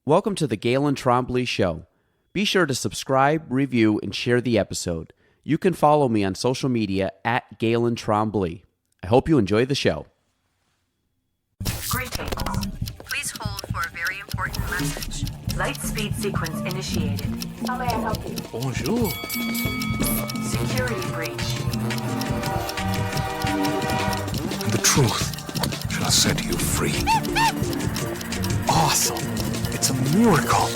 Welcome to the Galen Trombley Show. Be sure to subscribe, review, and share the episode. You can follow me on social media at Galen Trombley. I hope you enjoy the show. Greetings. Please hold for a very important message. Light speed sequence initiated. How may I help you? Bonjour. Security breach. The truth shall set you free. Awesome. It's a miracle.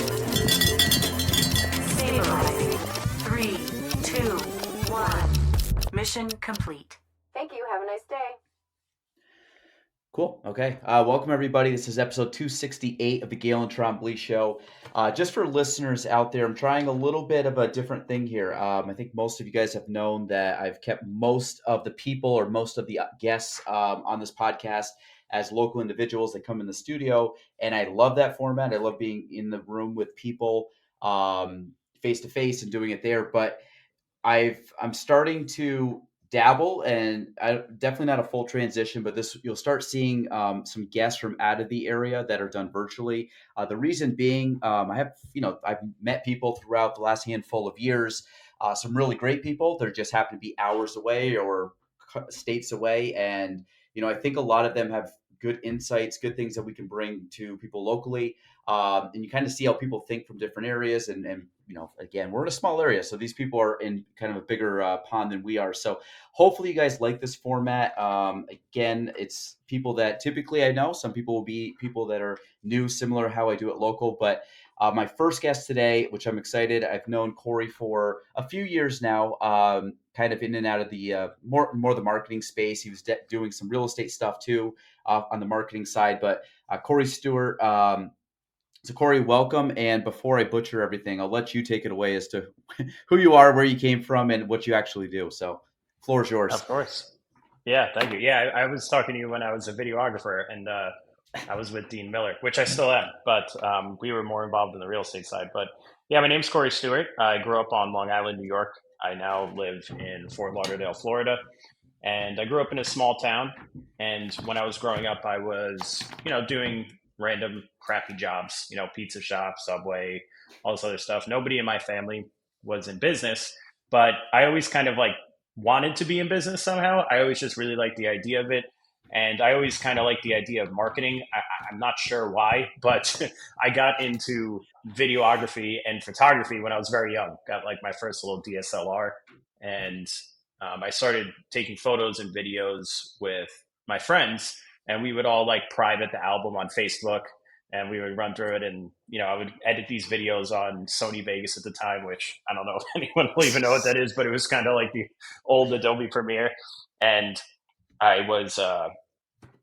Stabilizing. 3, 2, 1. Mission complete. Thank you. Have a nice day. Cool. Okay. Welcome, everybody. This is episode 268 of the Galen Trombley Show. Just for listeners out there, I'm trying a little bit of a different thing here. I think most of you guys have known that I've kept most of the people or most of the guests on this podcast as local individuals that come in the studio. And I love that format. I love being in the room with people face to face and doing it there. But I'm starting to dabble, and definitely not a full transition, but you'll start seeing some guests from out of the area that are done virtually. The reason being, I've met people throughout the last handful of years, some really great people that just happen to be hours away or states away. And, I think a lot of them have good insights, good things that we can bring to people locally. And you kind of see how people think from different areas. And again, we're in a small area, so these people are in kind of a bigger pond than we are. So hopefully you guys like this format. Again, it's people that typically I know. Some people will be people that are new, similar to how I do it local. But my first guest today, which I'm excited, I've known Cory for a few years now, kind of in and out of the more the marketing space. He was doing some real estate stuff too on the marketing side. But Cory Stewart. So Cory, welcome. And before I butcher everything, I'll let you take it away as to who you are, where you came from, and what you actually do. So floor is yours. Of course. Yeah, thank you. Yeah, I was talking to you when I was a videographer, and I was with Dean Miller, which I still am, but we were more involved in the real estate side. But yeah, my name's Cory Stewart. I grew up on Long Island, New York. I now live in Fort Lauderdale, Florida. And I grew up in a small town. And when I was growing up, I was, doing random crappy jobs, pizza shop, Subway, all this other stuff. Nobody in my family was in business, but I always kind of wanted to be in business somehow. I always just really liked the idea of it. And I always kind of liked the idea of marketing. I'm not sure why, but I got into videography and photography when I was very young. Got my first little DSLR, and I started taking photos and videos with my friends, and we would all private the album on Facebook, and we would run through it. And, I would edit these videos on Sony Vegas at the time, which I don't know if anyone will even know what that is, but it was kind of like the old Adobe Premiere. And I was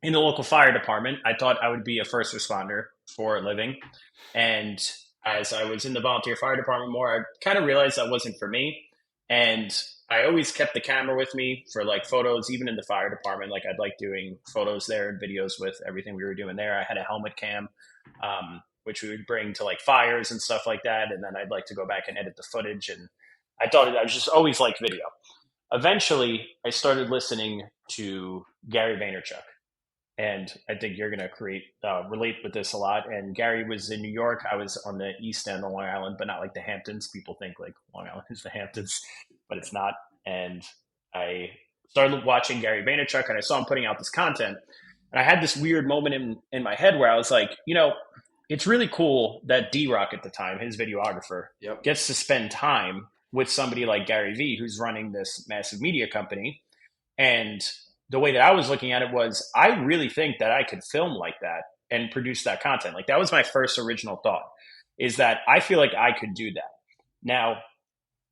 in the local fire department. I thought I would be a first responder for a living. And as I was in the volunteer fire department more, I kind of realized that wasn't for me. And I always kept the camera with me for photos, even in the fire department. I'd like doing photos there and videos with everything we were doing there. I had a helmet cam, which we would bring to fires and stuff like that. And then I'd like to go back and edit the footage. And I was just always liked video. Eventually, I started listening to Gary Vaynerchuk. And I think you're going to relate with this a lot. And Gary was in New York. I was on the East End of Long Island, but not the Hamptons. People think Long Island is the Hamptons, but it's not. And I started watching Gary Vaynerchuk, and I saw him putting out this content. And I had this weird moment in my head where I was like, it's really cool that D-Rock at the time, his videographer, gets to spend time with somebody like Gary Vee, who's running this massive media company. And the way that I was looking at it was, I really think that I could film like that and produce that content. That was my first original thought, is that I feel like I could do that. Now,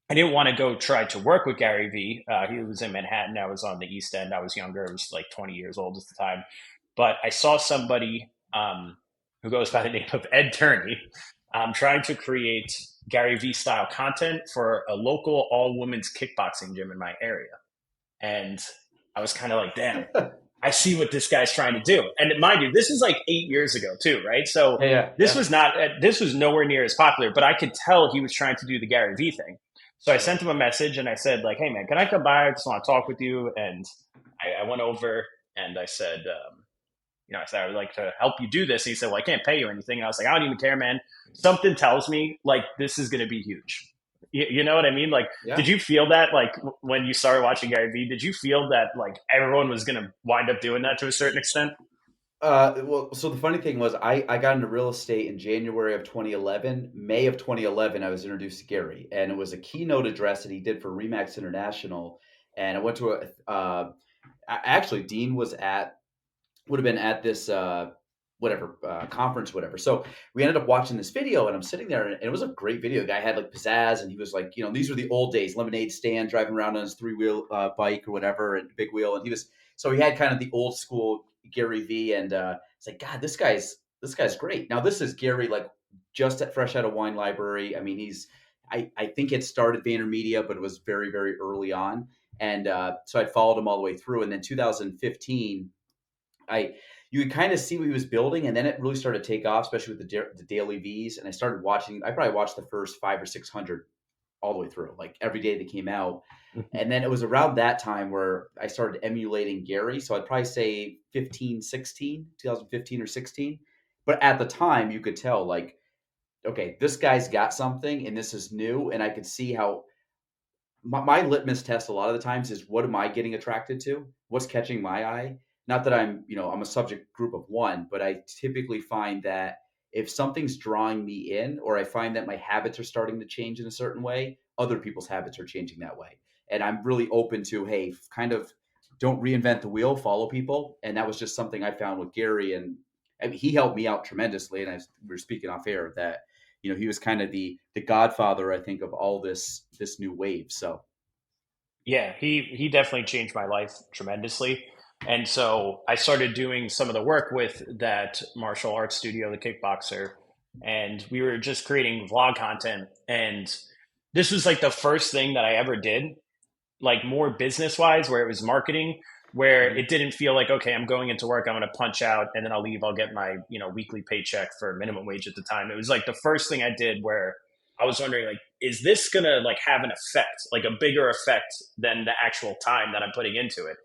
I didn't want to go try to work with Gary Vee. He was in Manhattan. I was on the East End. I was younger. I was 20 years old at the time. But I saw somebody who goes by the name of Ed Turney trying to create Gary Vee style content for a local all-women's kickboxing gym in my area. And I was kind of damn, I see what this guy's trying to do. And mind you, this was 8 years ago too, right? So this was nowhere near as popular, but I could tell he was trying to do the Gary Vee thing. So I sent him a message and I said hey man, can I come by? I just want to talk with you. And I went over and I said, I said, I would like to help you do this. And he said, well, I can't pay you anything. And I was like, I don't even care, man. Something tells me like this is going to be huge. You know what I mean? Like, Yeah. did you feel that like when you started watching Gary Vee, did you feel that like everyone was going to wind up doing that to a certain extent? Well, so the funny thing was, I got into real estate in January of 2011. May of 2011, I was introduced to Gary, and it was a keynote address that he did for Remax International. And I went to actually, Dean would have been at this conference, whatever. So we ended up watching this video, and I'm sitting there, and it was a great video. The guy had like pizzazz, and he was like, these were the old days, lemonade stand, driving around on his three-wheel bike or whatever, and big wheel. And he had kind of the old school Gary V, and it's like, God, this guy's great. Now this is Gary, like just fresh out of Wine Library. I mean, I think it started VaynerMedia, but it was very, very early on. And so I followed him all the way through. And then 2015, you could kind of see what he was building, and then it really started to take off, especially with the daily V's. And I started watching. I probably watched the first 500 or 600 all the way through, like every day they came out. And then it was around that time where I started emulating Gary. So I'd probably say 2015 or 16. But at the time, you could tell, like, okay, this guy's got something, and this is new, and I could see how my litmus test a lot of the times is, what am I getting attracted to? What's catching my eye? Not that I'm a subject group of one, but I typically find that if something's drawing me in, or I find that my habits are starting to change in a certain way, other people's habits are changing that way. And I'm really open to, hey, kind of don't reinvent the wheel, follow people. And that was just something I found with Gary. And I mean, he helped me out tremendously. And we were speaking off air that, he was kind of the godfather, I think, of all this new wave. So Yeah, he definitely changed my life tremendously. And so I started doing some of the work with that martial arts studio, the Kickboxer, and we were just creating vlog content. And this was like the first thing that I ever did, like more business wise, where it was marketing, where it didn't feel like, okay, I'm going into work, I'm going to punch out and then I'll leave, I'll get my, weekly paycheck for minimum wage at the time. It was like the first thing I did where I was wondering, like, is this going to like have an effect, like a bigger effect than the actual time that I'm putting into it?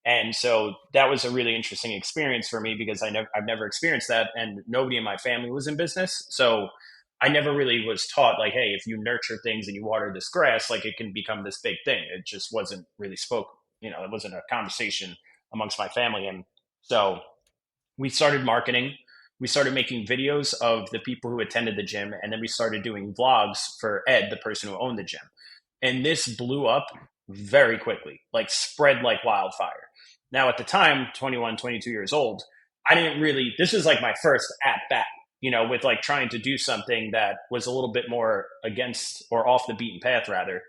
And so that was a really interesting experience for me because I've never experienced that, and nobody in my family was in business. So I never really was taught, like, hey, if you nurture things and you water this grass, like it can become this big thing. It just wasn't really spoke, it wasn't a conversation amongst my family. And so we started marketing. We started making videos of the people who attended the gym, and then we started doing vlogs for Ed, the person who owned the gym. And this blew up very quickly, like spread like wildfire. Now, at the time, 21, 22 years old, this was like my first at bat, with like trying to do something that was a little bit more against or off the beaten path rather.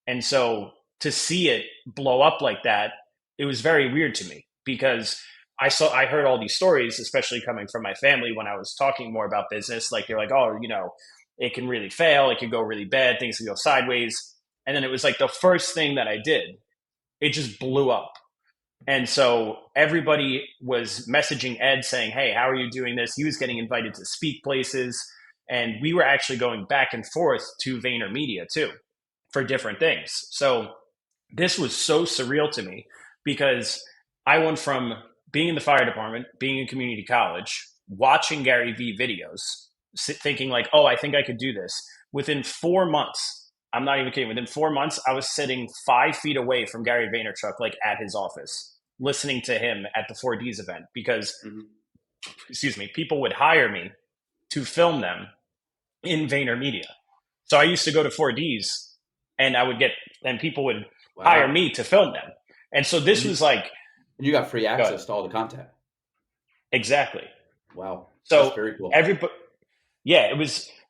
And so to see it blow up like that, it was very weird to me because I heard all these stories, especially coming from my family when I was talking more about business. Like they're like, oh, it can really fail. It can go really bad. Things can go sideways. And then it was like the first thing that I did, it just blew up. And so everybody was messaging Ed saying, hey, how are you doing this? He was getting invited to speak places. And we were actually going back and forth to VaynerMedia too for different things. So this was so surreal to me because I went from being in the fire department, being in community college, watching Gary Vee videos, thinking like, oh, I think I could do this. Within 4 months, I'm not even kidding, within 4 months, I was sitting 5 feet away from Gary Vaynerchuk, like at his office, listening to him at the 4Ds event because, excuse me, people would hire me to film them in VaynerMedia. So I used to go to 4Ds and people would hire me to film them. And so this was like, you got free access to all the content. Exactly. Wow. So that's very cool.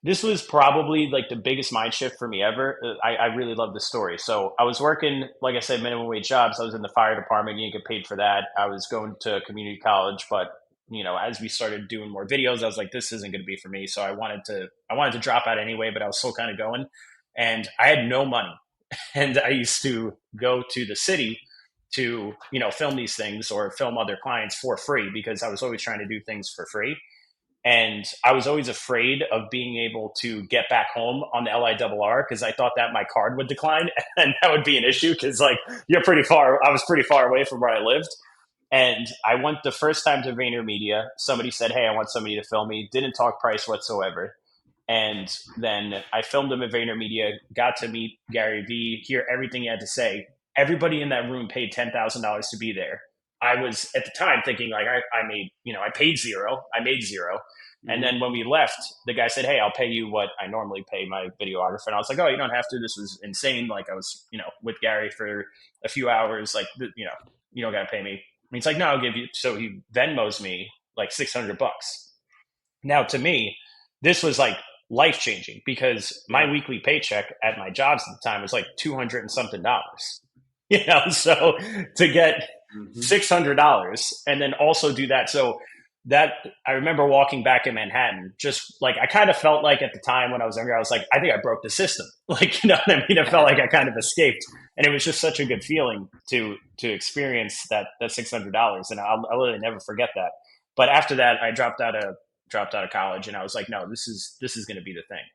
This was probably like the biggest mind shift for me ever. I really love this story. So I was working, like I said, minimum wage jobs. I was in the fire department. You didn't get paid for that. I was going to community college, but as we started doing more videos, I was like, this isn't going to be for me. So I wanted to drop out anyway, but I was still kind of going, and I had no money. And I used to go to the city to, film these things or film other clients for free because I was always trying to do things for free. And I was always afraid of being able to get back home on the LIRR because I thought that my card would decline and that would be an issue because like I was pretty far away from where I lived. And I went the first time to VaynerMedia. Somebody said, "Hey, I want somebody to film me." Didn't talk price whatsoever. And then I filmed him at VaynerMedia, got to meet Gary Vee, hear everything he had to say. Everybody in that room paid $10,000 to be there. I was at the time thinking like I made, I paid zero. I made zero. And Mhm. then when we left, the guy said, "Hey, I'll pay you what I normally pay my videographer." And I was like, "Oh, you don't have to." This was insane. Like I was, with Gary for a few hours. Like, you don't got to pay me. And he's like, "No, I'll give you." So he Venmos me like $600. Now, to me, this was like life changing because my Yeah. weekly paycheck at my jobs at the time was like 200 and something dollars. So to get Mhm. $600 and then also do that. So that I remember walking back in Manhattan, just like I kind of felt like at the time when I was younger, I was like, I think I broke the system. Like, you know what I mean? It felt like I kind of escaped, and it was just such a good feeling to experience that $600, and I'll really never forget that. But after that, I dropped out of college, and I was like, no, this is going to be the thing.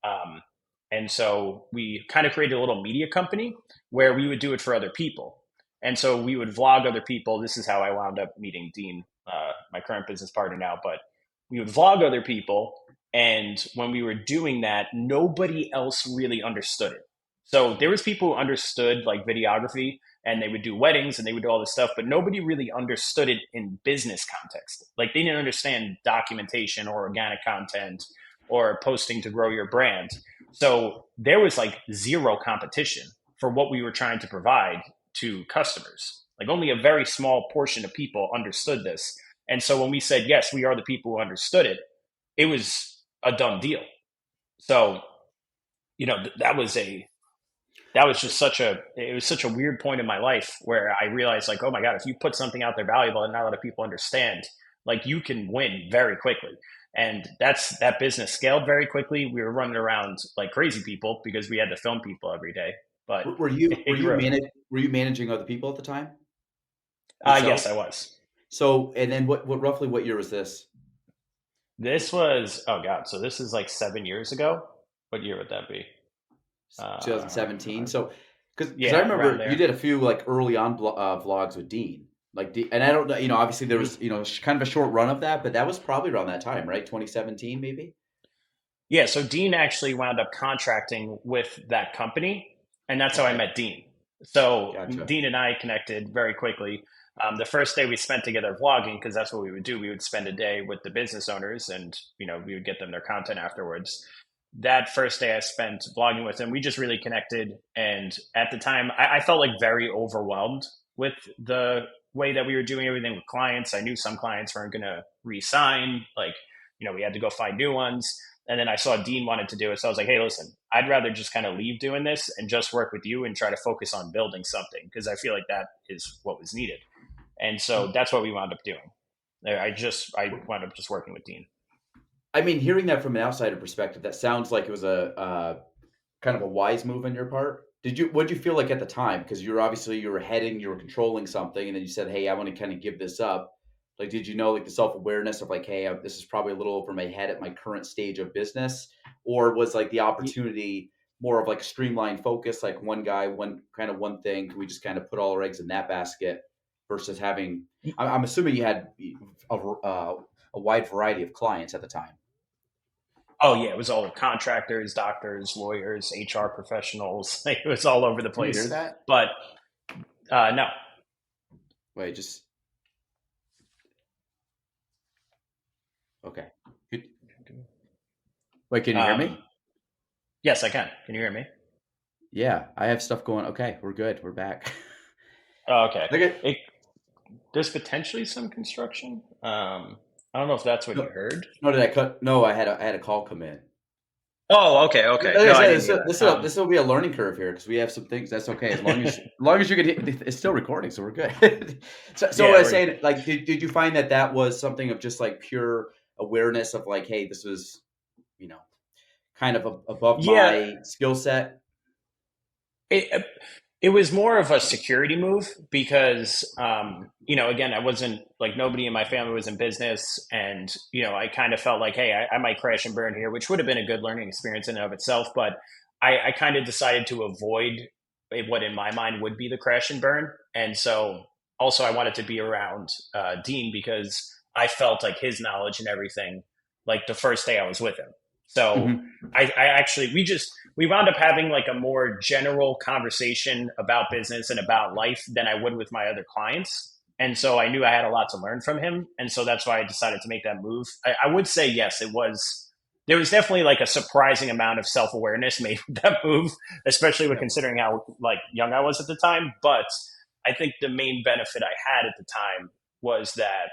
Um, and so we kind of created a little media company where we would do it for other people. And so we would vlog other people. This is how I wound up meeting Dean, my current business partner now. But we would vlog other people. And when we were doing that, nobody else really understood it. So there was people who understood like videography and they would do weddings and they would do all this stuff, but nobody really understood it in business context. Like they didn't understand documentation or organic content or posting to grow your brand. So there was like zero competition for what we were trying to provide to customers. Like only a very small portion of people understood this. And so when we said, yes, we are the people who understood it, it was a done deal. So, that was just it was such a weird point in my life where I realized like, oh my God, if you put something out there valuable and not a lot of people understand, like you can win very quickly. And that business scaled very quickly. We were running around like crazy people because we had to film people every day, but Were you it grew. were you managing other people at the time Yes, yourself? I was. So, and then what roughly what year was this? This was, oh God, so this is like 7 years ago. What year would that be? 2017. So, because I Yeah, around remember you there. did a few like early on vlogs with Dean, and I don't know, obviously there Mhm. was kind of a short run of that, but that was probably around that time, right? 2017, maybe. Yeah, so Dean actually wound up contracting with that company, and that's how I Okay, met Dean. So gotcha. Dean and I connected very quickly. The first day we spent together vlogging, because that's what we would do. We would spend a day with the business owners, and we would get them their content afterwards. That first day I spent vlogging with him, we just really connected. And at the time, I felt like very overwhelmed with the way that we were doing everything with clients. I knew some clients weren't going to re-sign. Like, we had to go find new ones. And then I saw Dean wanted to do it. So I was like, hey, listen, I'd rather just kind of leave doing this and just work with you and try to focus on building something because I feel like that is what was needed. And so that's what we wound up doing. I wound up just working with Dean. I mean, hearing that from an outsider perspective, that sounds like it was a kind of a wise move on your part. What did you feel like at the time? Because you were heading, you were controlling something, and then you said, "Hey, I want to kind of give this up." Like, did you know like the self awareness of like, "Hey, this is probably a little over my head at my current stage of business," or was like the opportunity more of like a streamlined focus, like one guy, one thing? Can we just kind of put all our eggs in that basket versus having? I'm assuming you had a wide variety of clients at the time. Oh yeah, it was all contractors, doctors, lawyers, HR professionals. Like, it was all over the Can you hear place. that? But no, Wait, just okay. Good. Wait, can you hear um, me? yes, I can. Can you hear me? Yeah, I have stuff going. Okay, we're good. We're back. Oh, okay. Okay. It, there's potentially some construction. I don't know if that's what you No, heard. no, did I cut? No, I had a call come in. Oh, okay, okay. Like I No, I said, didn't hear that. this will be a learning curve here because we have some things. That's okay as long as you can. It's still recording, so we're good. So what I Yeah, was we're saying, like, did you find that was something of just like pure awareness of like, hey, this was you know kind of above yeah. my skill set? It it was more of a security move because again, I wasn't like nobody in my family was in business, and I kind of felt like, hey, I might crash and burn here, which would have been a good learning experience in and of itself, but I kind of decided to avoid what in my mind would be the crash and burn, and so also I wanted to be around Dean because I felt like his knowledge and everything, like the first day I was with him. So Hmm. I actually we wound up having like a more general conversation about business and about life than I would with my other clients. And so I knew I had a lot to learn from him. And so that's why I decided to make that move. I would say yes, it was there was definitely like a surprising amount of self awareness made with that move, especially with Yeah. considering how like young I was at the time. But I think the main benefit I had at the time was that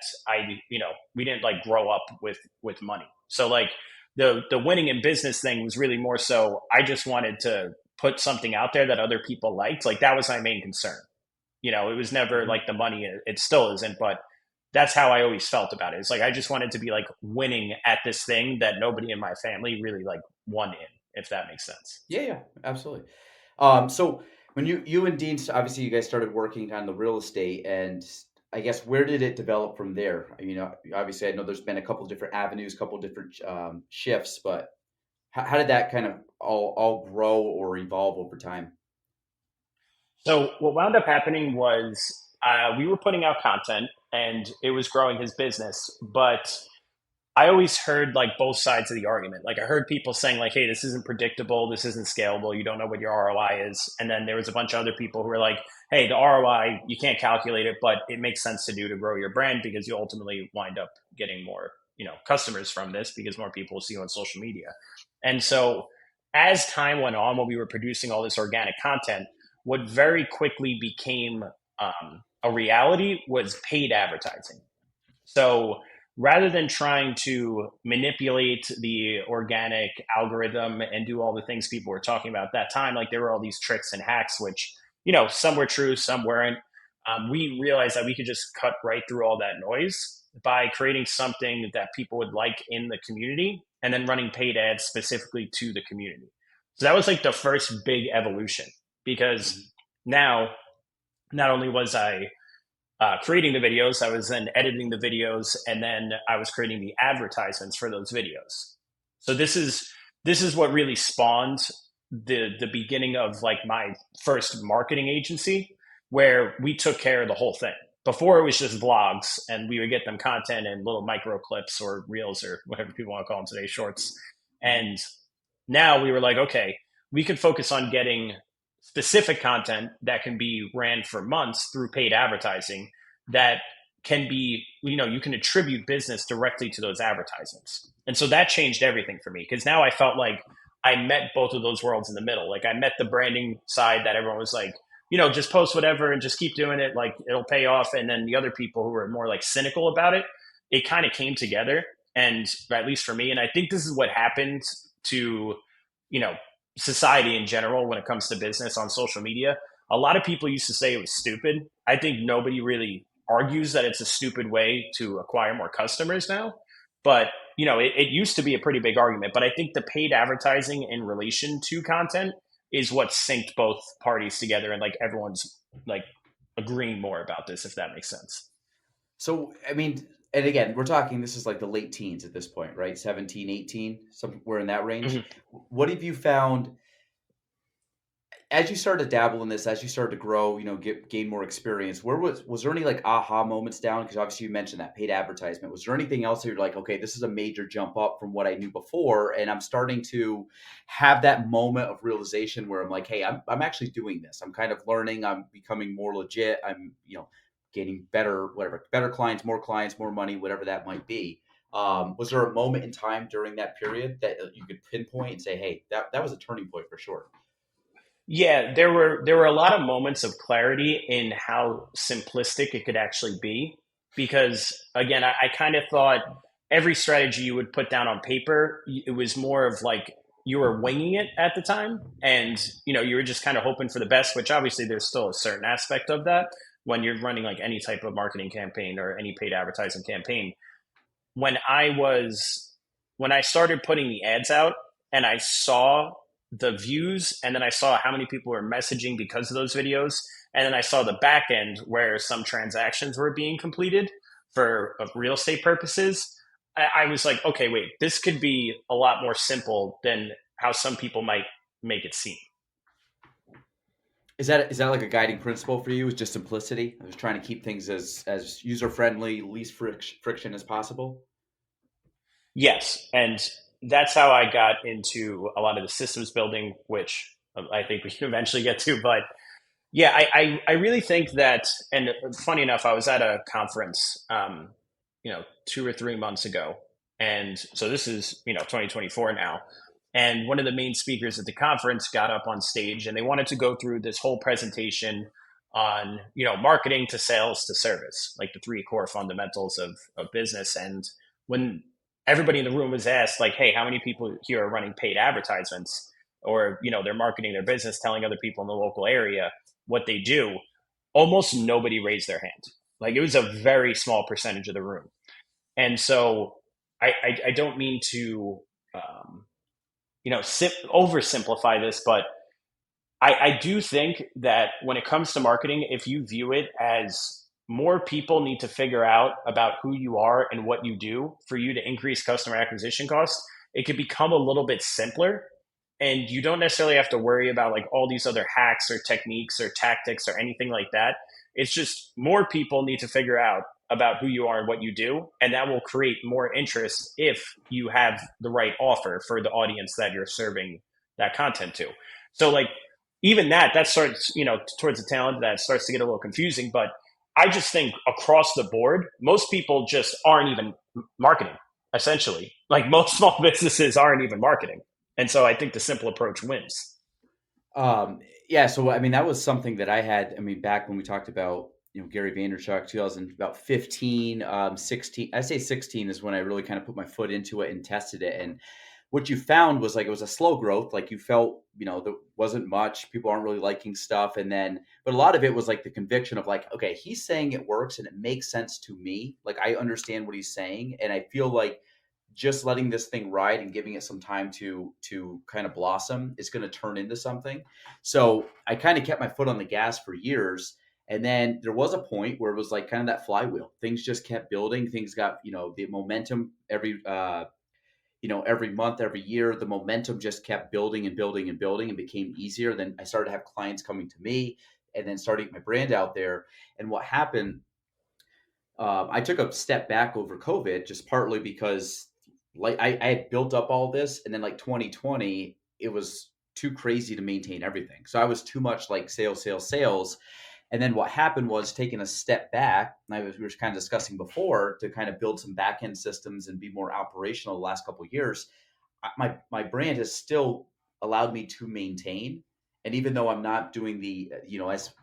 we didn't like grow up with money. So like the winning in business thing was really more so I just wanted to put something out there that other people liked. Like that was my main concern. It was never Hmm. like the money. It still isn't, but that's how I always felt about it. It's like I just wanted to be like winning at this thing that nobody in my family really like won in, if that makes sense. Yeah, yeah, absolutely. So when you and Dean, obviously you guys started working on the real estate, and I guess where did it develop from there? I mean, obviously I know there's been a couple different avenues, couple different shifts, but how did that kind of all grow or evolve over time? So what wound up happening was we were putting out content and it was growing his business, but I always heard like both sides of the argument. Like I heard people saying like, "Hey, this isn't predictable. This isn't scalable. You don't know what your ROI is." And then there was a bunch of other people who were like, "Hey, the ROI you can't calculate it, but it makes sense to do to grow your brand because you ultimately wind up getting more, customers from this because more people see you on social media." And so as time went on, when we were producing all this organic content, what very quickly became a reality was paid advertising. So rather than trying to manipulate the organic algorithm and do all the things people were talking about at that time, like there were all these tricks and hacks, which, some were true, some weren't. We realized that we could just cut right through all that noise by creating something that people would like in the community and then running paid ads specifically to the community. So that was like the first big evolution because Mhm. now not only was I creating the videos. I was then editing the videos, and then I was creating the advertisements for those videos. So this is what really spawned the beginning of like my first marketing agency, where we took care of the whole thing. Before it was just vlogs, and we would get them content and little micro clips or reels or whatever people want to call them today, shorts. Mhm. And now we were like, okay, we could focus on getting specific content that can be ran for months through paid advertising that can be, you can attribute business directly to those advertisements. And so that changed everything for me because now I felt like I met both of those worlds in the middle. Like I met the branding side that everyone was like, just post whatever and just keep doing it. Like it'll pay off. And then the other people who were more like cynical about it, it kind of came together. And at least for me, and I think this is what happened to, you know, society in general when it comes to business on social media. A lot of people used to say it was stupid. I think nobody really argues that it's a stupid way to acquire more customers now. But it used to be a pretty big argument. But I think the paid advertising in relation to content is what synced both parties together, and like everyone's like agreeing more about this, if that makes sense. So, I mean, and again, we're talking this is like the late teens at this point, right? 17, 18, somewhere in that range. Mhm. What have you found as you started to dabble in this, as you started to grow, gain more experience? Where was there any like aha moments down? Because obviously you mentioned that paid advertisement. Was there anything else that you're like, okay, this is a major jump up from what I knew before, and I'm starting to have that moment of realization where I'm like, hey, I'm actually doing this. I'm kind of learning. I'm becoming more legit. I'm gaining better, whatever, better clients, more money, whatever that might be. Was there a moment in time during that period that you could pinpoint and say, hey, that was a turning point for sure? Yeah, there were a lot of moments of clarity in how simplistic it could actually be. Because again, I kind of thought every strategy you would put down on paper, it was more of like you were winging it at the time, and you were just kind of hoping for the best. Which obviously there's still a certain aspect of that when you're running like any type of marketing campaign or any paid advertising campaign. When I was when I started putting the ads out and I saw the views and then I saw how many people were messaging because of those videos and then I saw the back end where some transactions were being completed for real estate purposes. I was like, okay, wait, this could be a lot more simple than how some people might make it seem. Is that like a guiding principle for you? Is just simplicity? I was trying to keep things as user friendly, least friction as possible. Yes, and that's how I got into a lot of the systems building, which I think we can eventually get to. But yeah, I really think that, and funny enough, I was at a conference, 2 or 3 months ago, and so this is 2024 now, and one of the main speakers at the conference got up on stage, and they wanted to go through this whole presentation on marketing to sales to service, like the three core fundamentals of business. And when everybody in the room was asked, like, hey, how many people here are running paid advertisements, or they're marketing their business, telling other people in the local area what they do, almost nobody raised their hand. Like, it was a very small percentage of the room. And so I don't mean to oversimplify this, but I do think that when it comes to marketing, if you view it as more people need to figure out about who you are and what you do for you to increase customer acquisition costs, it could become a little bit simpler. And you don't necessarily have to worry about like all these other hacks or techniques or tactics or anything like that. It's just more people need to figure out about who you are and what you do. And that will create more interest if you have the right offer for the audience that you're serving that content to. So like, even that starts, towards the tail end of that starts to get a little confusing. But I just think across the board, most people just aren't even marketing, essentially. Like, most small businesses aren't even marketing. And so I think the simple approach wins. Um, yeah, so I mean, that was something that I had. I mean, back when we talked about Gary Vaynerchuk, 2000 about 15, 16. I say 16 is when I really kind of put my foot into it and tested it. And what you found was like it was a slow growth. Like you felt there wasn't much. People aren't really liking stuff, and then but a lot of it was like the conviction of like, okay, he's saying it works and it makes sense to me. Like I understand what he's saying, and I feel like just letting this thing ride and giving it some time to kind of blossom is going to turn into something. So I kind of kept my foot on the gas for years. And then there was a point where it was like kind of that flywheel. Things just kept building. Things got, the momentum every month, every year, the momentum just kept building and building and building and became easier. Then I started to have clients coming to me and then starting my brand out there. And what happened, I took a step back over COVID, just partly because like I had built up all this, and then like 2020, it was too crazy to maintain everything. So I was too much like sales, sales, sales. And then what happened was taking a step back, and we were kind of discussing before to kind of build some back end systems and be more operational the last couple of years. My brand has still allowed me to maintain. And even though I'm not doing the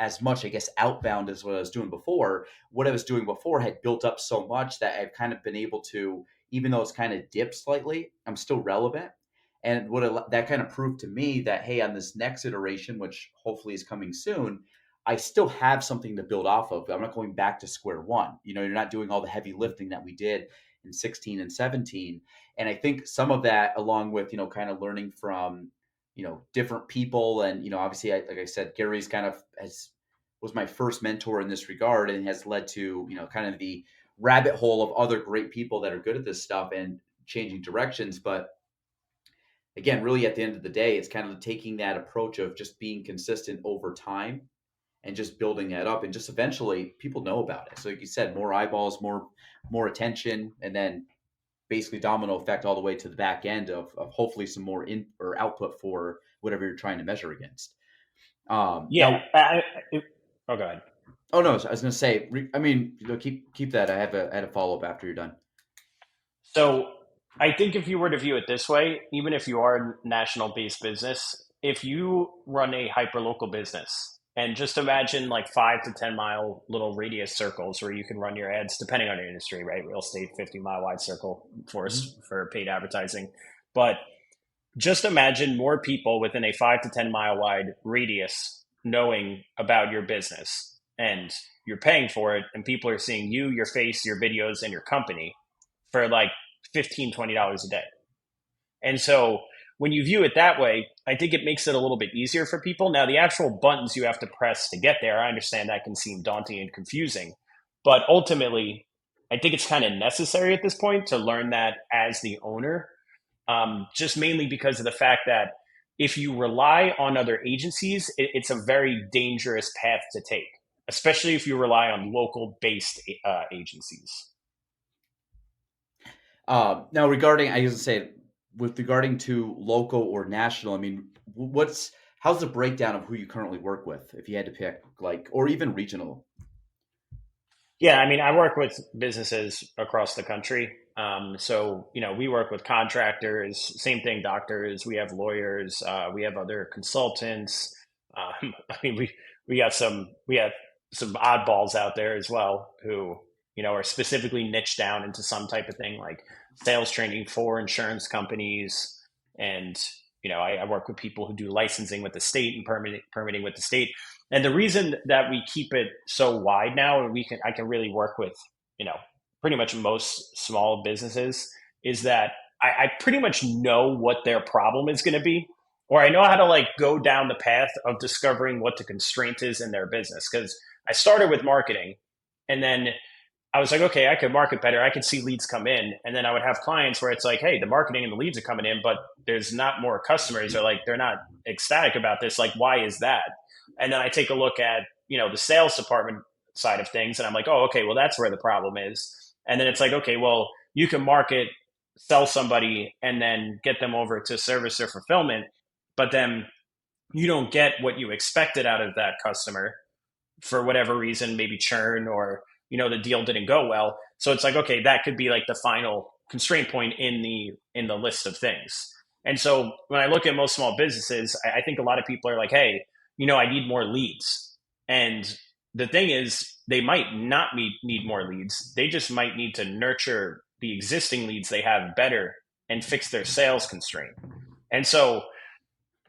as much, I guess, outbound as what I was doing before, what I was doing before had built up so much that I've kind of been able to, even though it's kind of dipped slightly, I'm still relevant. And that kind of proved to me that, hey, on this next iteration, which hopefully is coming soon, I still have something to build off of. I'm not going back to square one. You're not doing all the heavy lifting that we did in 16 and 17. And I think some of that, along with, kind of learning from, different people. And, obviously, like I said, Gary's kind of was my first mentor in this regard and has led to, kind of the rabbit hole of other great people that are good at this stuff and changing directions. But again, really at the end of the day, it's kind of taking that approach of just being consistent over time and just building that up, and just eventually people know about it. So like you said, more eyeballs, more attention, and then basically domino effect all the way to the back end of hopefully some more in or output for whatever you're trying to measure against. Yeah. Now, Oh, go ahead. oh no, I was going to say, I mean, keep that. I had a follow up after you're done. So I think if you were to view it this way, even if you are a national based business, if you run a hyperlocal business and just imagine like 5 to 10 mile little radius circles where you can run your ads, depending on your industry, right? Real estate, 50-mile wide circle for Mhm. for paid advertising. But just imagine more people within a 5 to 10 mile wide radius knowing about your business, and you're paying for it, and people are seeing you, your face, your videos, and your company for like $15-20 a day. And so when you view it that way, I think it makes it a little bit easier for people. Now, the actual buttons you have to press to get there, I understand that can seem daunting and confusing, but ultimately, I think it's kind of necessary at this point to learn that as the owner, just mainly because of the fact that if you rely on other agencies, it's a very dangerous path to take, especially if you rely on local based agencies. Now, regarding, I was gonna say, with regarding to local or national, I mean, how's the breakdown of who you currently work with, if you had to pick, like, or even regional? Yeah, I mean, I work with businesses across the country. So, we work with contractors, same thing, doctors, we have lawyers, we have other consultants. I mean, we have some oddballs out there as well who, are specifically niched down into some type of thing like sales training for insurance companies. And, I work with people who do licensing with the state and permitting with the state. And the reason that we keep it so wide now, and I can really work with, you know, pretty much most small businesses, is that I pretty much know what their problem is going to be, or I know how to like go down the path of discovering what the constraint is in their business. Because I started with marketing, and then I was like, okay, I could market better. I could see leads come in. And then I would have clients where it's like, hey, the marketing and the leads are coming in, but there's not more customers, or like they're not ecstatic about this. Like, why is that? And then I take a look at, the sales department side of things, and I'm like, oh, okay, well, that's where the problem is. And then it's like, okay, well, you can market, sell somebody, and then get them over to service or fulfillment, but then you don't get what you expected out of that customer for whatever reason, maybe churn, or the deal didn't go well. So it's like, okay, that could be like the final constraint point in the list of things. And so when I look at most small businesses, I think a lot of people are like, hey, I need more leads. And the thing is, they might not need more leads. They just might need to nurture the existing leads they have better and fix their sales constraint. And so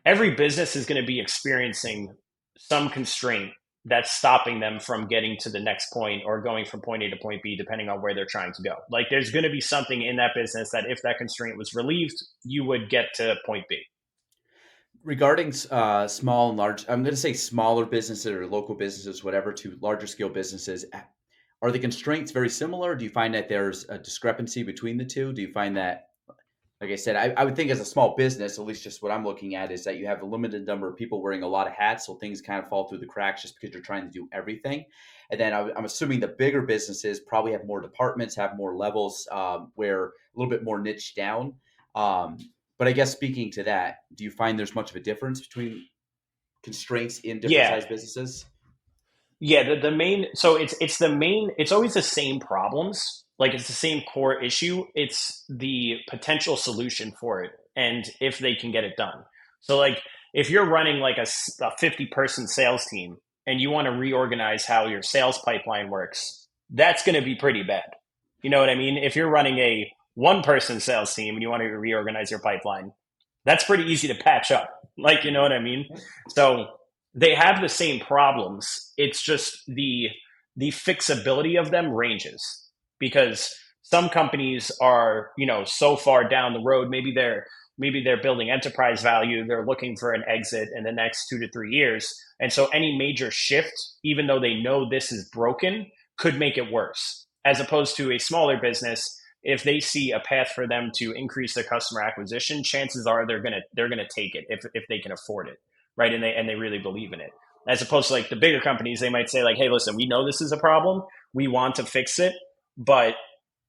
every business is going to be experiencing some constraint that's stopping them from getting to the next point or going from point A to point B, depending on where they're trying to go. Like there's going to be something in that business that if that constraint was relieved, you would get to point B. Regarding small and large, I'm going to say smaller businesses or local businesses, whatever, to larger scale businesses, are the constraints very similar? Do you find that there's a discrepancy between the two? Do you find that, like I said, I would think as a small business, at least just what I'm looking at, is that you have a limited number of people wearing a lot of hats, so things kind of fall through the cracks just because you're trying to do everything. And then I'm assuming the bigger businesses probably have more departments, have more levels, where a little bit more niche down. Um, but I guess speaking to that, do you find there's much of a difference between constraints in different Yeah, size businesses? yeah. The main, so it's the main. It's always the same problems. Like it's the same core issue. It's the potential solution for it, and if they can get it done. So like if you're running like a 50-person sales team and you want to reorganize how your sales pipeline works, that's going to be pretty bad. You know what I mean? If you're running a one-person sales team and you want to reorganize your pipeline, that's pretty easy to patch up. Like, you know what I mean? So they have the same problems. It's just the fixability of them ranges because some companies are, so far down the road, maybe they're building enterprise value, they're looking for an exit in the next 2 to 3 years. And so any major shift, even though they know this is broken, could make it worse. As opposed to a smaller business, if they see a path for them to increase their customer acquisition, chances are they're gonna take it if they can afford it, right? And they really believe in it. As opposed to like the bigger companies, they might say like, "Hey, listen, we know this is a problem. We want to fix it, but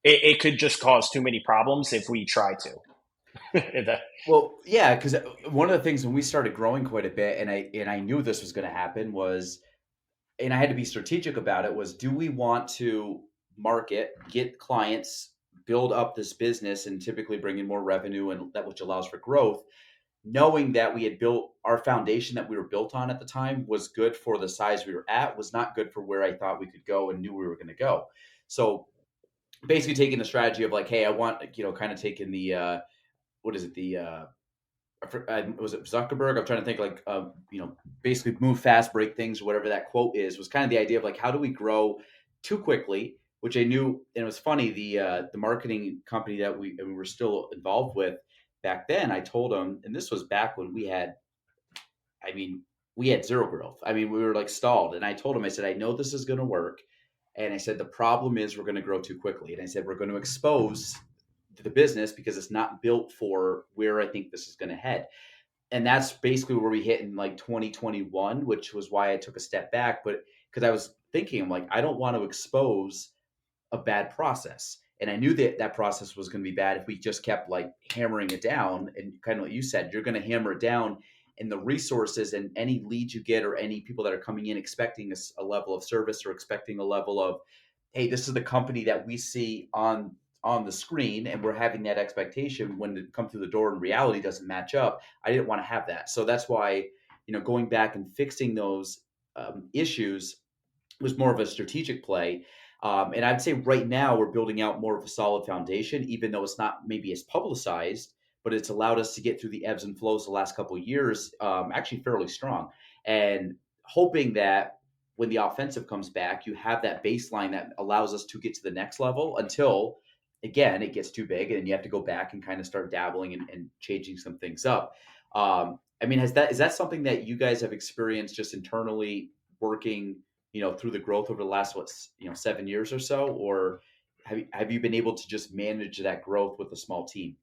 it could just cause too many problems if we try to." Well, yeah, because one of the things when we started growing quite a bit, and I knew this was going to happen, was, and I had to be strategic about it, was, do we want to market, get clients, build up this business, and typically bring in more revenue, and that which allows for growth, knowing that we had built our foundation that we were built on at the time was good for the size we were at, was not good for where I thought we could go and knew we were going to go. So basically taking the strategy of like, hey, I want, kind of taking the, what is it? Was it Zuckerberg? I'm trying to think like, basically move fast, break things, whatever that quote is, was kind of the idea of like, how do we grow too quickly, which I knew. And it was funny, the marketing company that we were still involved with back then, I told them, and this was back when we had zero growth. I mean, we were like stalled. And I told him, I said, I know this is going to work. And I said, the problem is we're going to grow too quickly. And I said, we're going to expose the business because it's not built for where I think this is going to head. and that's basically where we hit in like 2021, which was why I took a step back. But because I was thinking, I'm like, I don't want to expose a bad process. And I knew that that process was going to be bad if we just kept like hammering it down. And kind of what you said, you're going to hammer it down, and the resources and any leads you get or any people that are coming in expecting a level of service or expecting a level of, hey, this is the company that we see on the screen, and we're having that expectation when it come through the door and reality doesn't match up. I didn't want to have that. So that's why, going back and fixing those issues was more of a strategic play. And I'd say right now we're building out more of a solid foundation, even though it's not maybe as publicized, but it's allowed us to get through the ebbs and flows the last couple of years, actually fairly strong. And hoping that when the offensive comes back, you have that baseline that allows us to get to the next level until, again, it gets too big and you have to go back and kind of start dabbling and changing some things up. I mean, is that something that you guys have experienced just internally working, through the growth over the last 7 years or so, or have you been able to just manage that growth with a small team?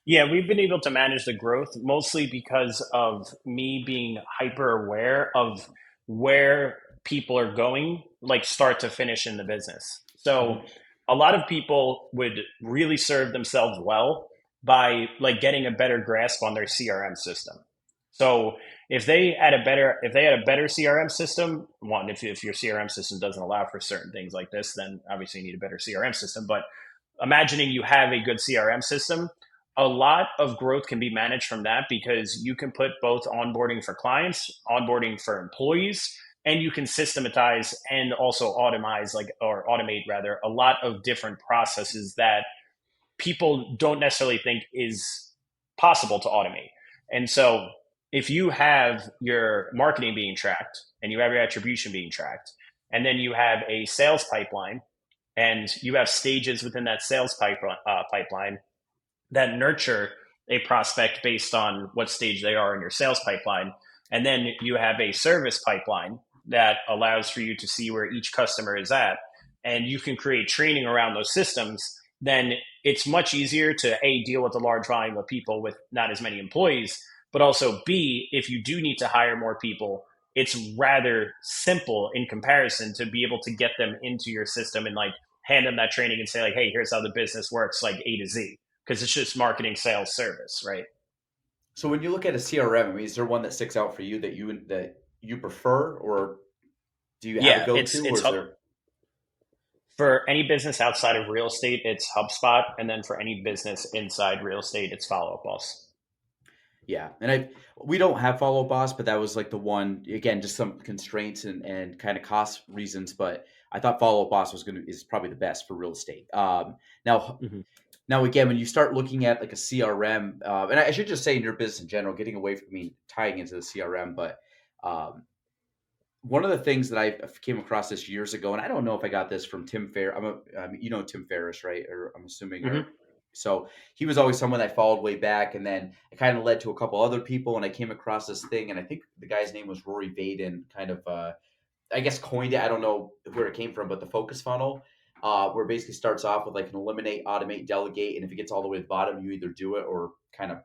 Yeah, we've been able to manage the growth mostly because of me being hyper aware of where people are going, like start to finish in the business. So Mhm. a lot of people would really serve themselves well by like getting a better grasp on their CRM system. So if they had a better CRM system, one, if your CRM system doesn't allow for certain things like this, then obviously you need a better CRM system. But imagining you have a good CRM system, a lot of growth can be managed from that because you can put both onboarding for clients, onboarding for employees, and you can systematize and also automate rather a lot of different processes that people don't necessarily think is possible to automate. And so if you have your marketing being tracked and you have your attribution being tracked, and then you have a sales pipeline and you have stages within that pipeline that nurture a prospect based on what stage they are in your sales pipeline. And then you have a service pipeline that allows for you to see where each customer is at. And you can create training around those systems. Then it's much easier to A, deal with a large volume of people with not as many employees, but also B, if you do need to hire more people, it's rather simple in comparison to be able to get them into your system and like hand them that training and say like, hey, here's how the business works, like A to Z, because it's just marketing, sales, service, right? So when you look at a CRM, I mean, is there one that sticks out for you that you prefer, or do you have a Yeah, go-to, or is there? for any business outside of real estate, it's HubSpot, and then for any business inside real estate, it's Follow Up Boss. Yeah, and we don't have Follow Boss, but that was like the one, again, just some constraints and kind of cost reasons. But I thought Follow Boss is probably the best for real estate. Now Hmm. now again, when you start looking at like a CRM, and I should just say in your business in general, getting away from tying into the CRM, but um, one of the things that I came across this years ago, and I don't know if I got this from Tim Fair. Tim Ferriss, right? Or I'm assuming, or Hmm. so he was always someone I followed way back, and then it kind of led to a couple other people, and I came across this thing, and I think the guy's name was Rory Vaden, kind of, I guess, coined it. I don't know where it came from, but the focus funnel, where it basically starts off with like an eliminate, automate, delegate, and if it gets all the way to the bottom, you either do it or kind of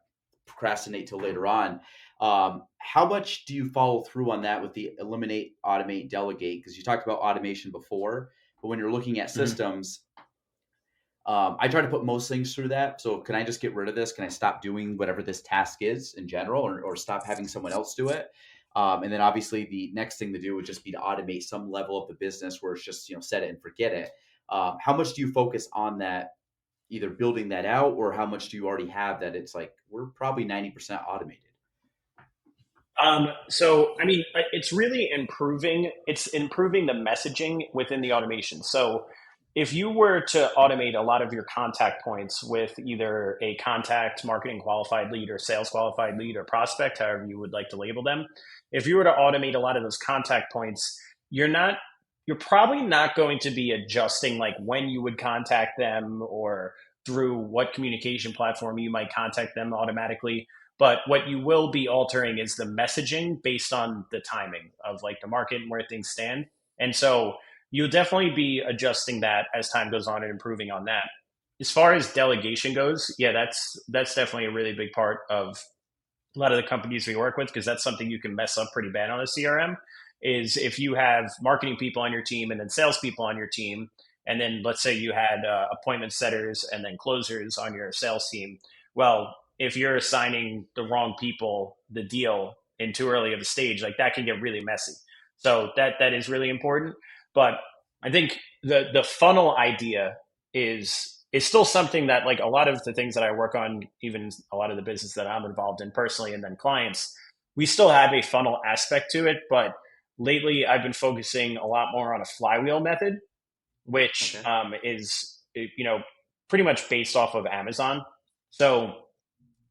procrastinate till later on. How much do you follow through on that with the eliminate, automate, delegate? Because you talked about automation before, but when you're looking at Hmm. systems, I try to put most things through that. So can I just get rid of this? Can I stop doing whatever this task is in general, or stop having someone else do it? And then obviously the next thing to do would just be to automate some level of the business where it's just set it and forget it. How much do you focus on that, either building that out, or how much do you already have that it's like we're probably 90% automated? So, I mean, it's really improving. It's improving the messaging within the automation. So, if you were to automate a lot of your contact points with either a contact marketing qualified lead or sales qualified lead or prospect, however you would like to label them, if you were to automate a lot of those contact points, you're not, you're probably not going to be adjusting like when you would contact them or through what communication platform you might contact them automatically. But what you will be altering is the messaging based on the timing of like the market and where things stand. And so you'll definitely be adjusting that as time goes on and improving on that. As far as delegation goes, yeah, that's definitely a really big part of a lot of the companies we work with, because that's something you can mess up pretty bad on a CRM, is if you have marketing people on your team and then salespeople on your team, and then let's say you had appointment setters and then closers on your sales team. Well, if you're assigning the wrong people the deal in too early of a stage, like that can get really messy. So that is really important. But I think the funnel idea is still something that, like, a lot of the things that I work on, even a lot of the business that I'm involved in personally and then clients, we still have a funnel aspect to it. But lately I've been focusing a lot more on a flywheel method, which Okay. is, pretty much based off of Amazon. So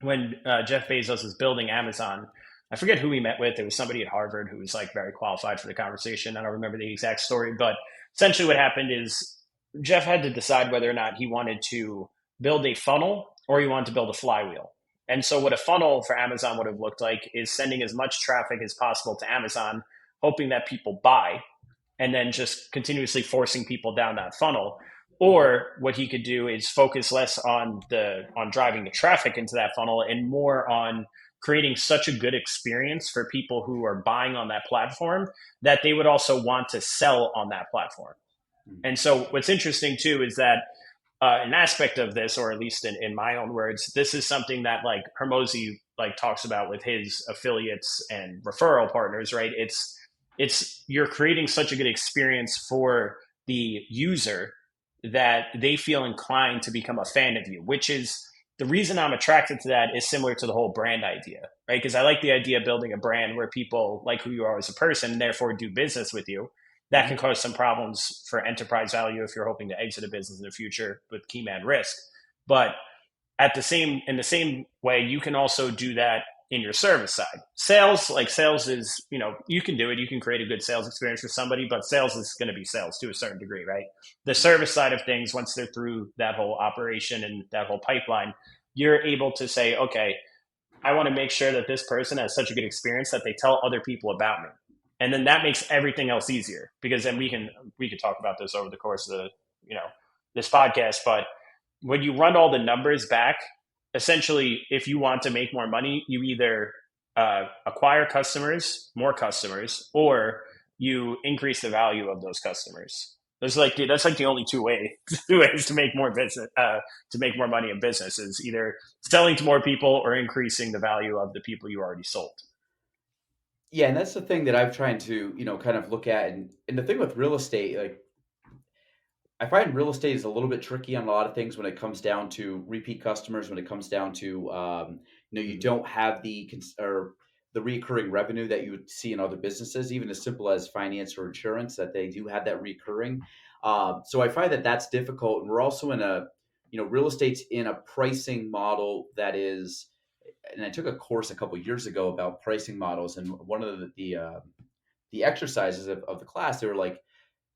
when Jeff Bezos was building Amazon, I forget who he met with. It was somebody at Harvard who was like very qualified for the conversation. I don't remember the exact story, but essentially what happened is Jeff had to decide whether or not he wanted to build a funnel or he wanted to build a flywheel. And so what a funnel for Amazon would have looked like is sending as much traffic as possible to Amazon, hoping that people buy, and then just continuously forcing people down that funnel. Or what he could do is focus less on driving the traffic into that funnel and more on creating such a good experience for people who are buying on that platform that they would also want to sell on that platform. Mm. And so what's interesting too is that an aspect of this, or at least in my own words, this is something that like Hermosi like talks about with his affiliates and referral partners, right? It's you're creating such a good experience for the user that they feel inclined to become a fan of you, which is the reason I'm attracted to that is similar to the whole brand idea, right? Because I like the idea of building a brand where people like who you are as a person and therefore do business with you. That can Mhm. cause some problems for enterprise value if you're hoping to exit a business in the future with key man risk. But in the same way, you can also do that in your service side. Sales is, you can do it. You can create a good sales experience for somebody, but sales is going to be sales to a certain degree, right? The service side of things, once they're through that whole operation and that whole pipeline, you're able to say, okay, I want to make sure that this person has such a good experience that they tell other people about me. And then that makes everything else easier, because then we can talk about this over the course of you know this podcast. But when you run all the numbers back, essentially, if you want to make more money, you either acquire more customers, or you increase the value of those customers. That's like the only two ways to make more business, to make more money in business, is either selling to more people or increasing the value of the people you already sold. Yeah, and that's the thing that I've tried to, kind of look at, and the thing with real estate, like I find real estate is a little bit tricky on a lot of things when it comes down to repeat customers. When it comes down to, you Mhm. don't have or the recurring revenue that you would see in other businesses, even as simple as finance or insurance, that they do have that recurring. So I find that that's difficult, and we're also in real estate's in a pricing model that is. And I took a course a couple years ago about pricing models, and one of the exercises of the class, they were like,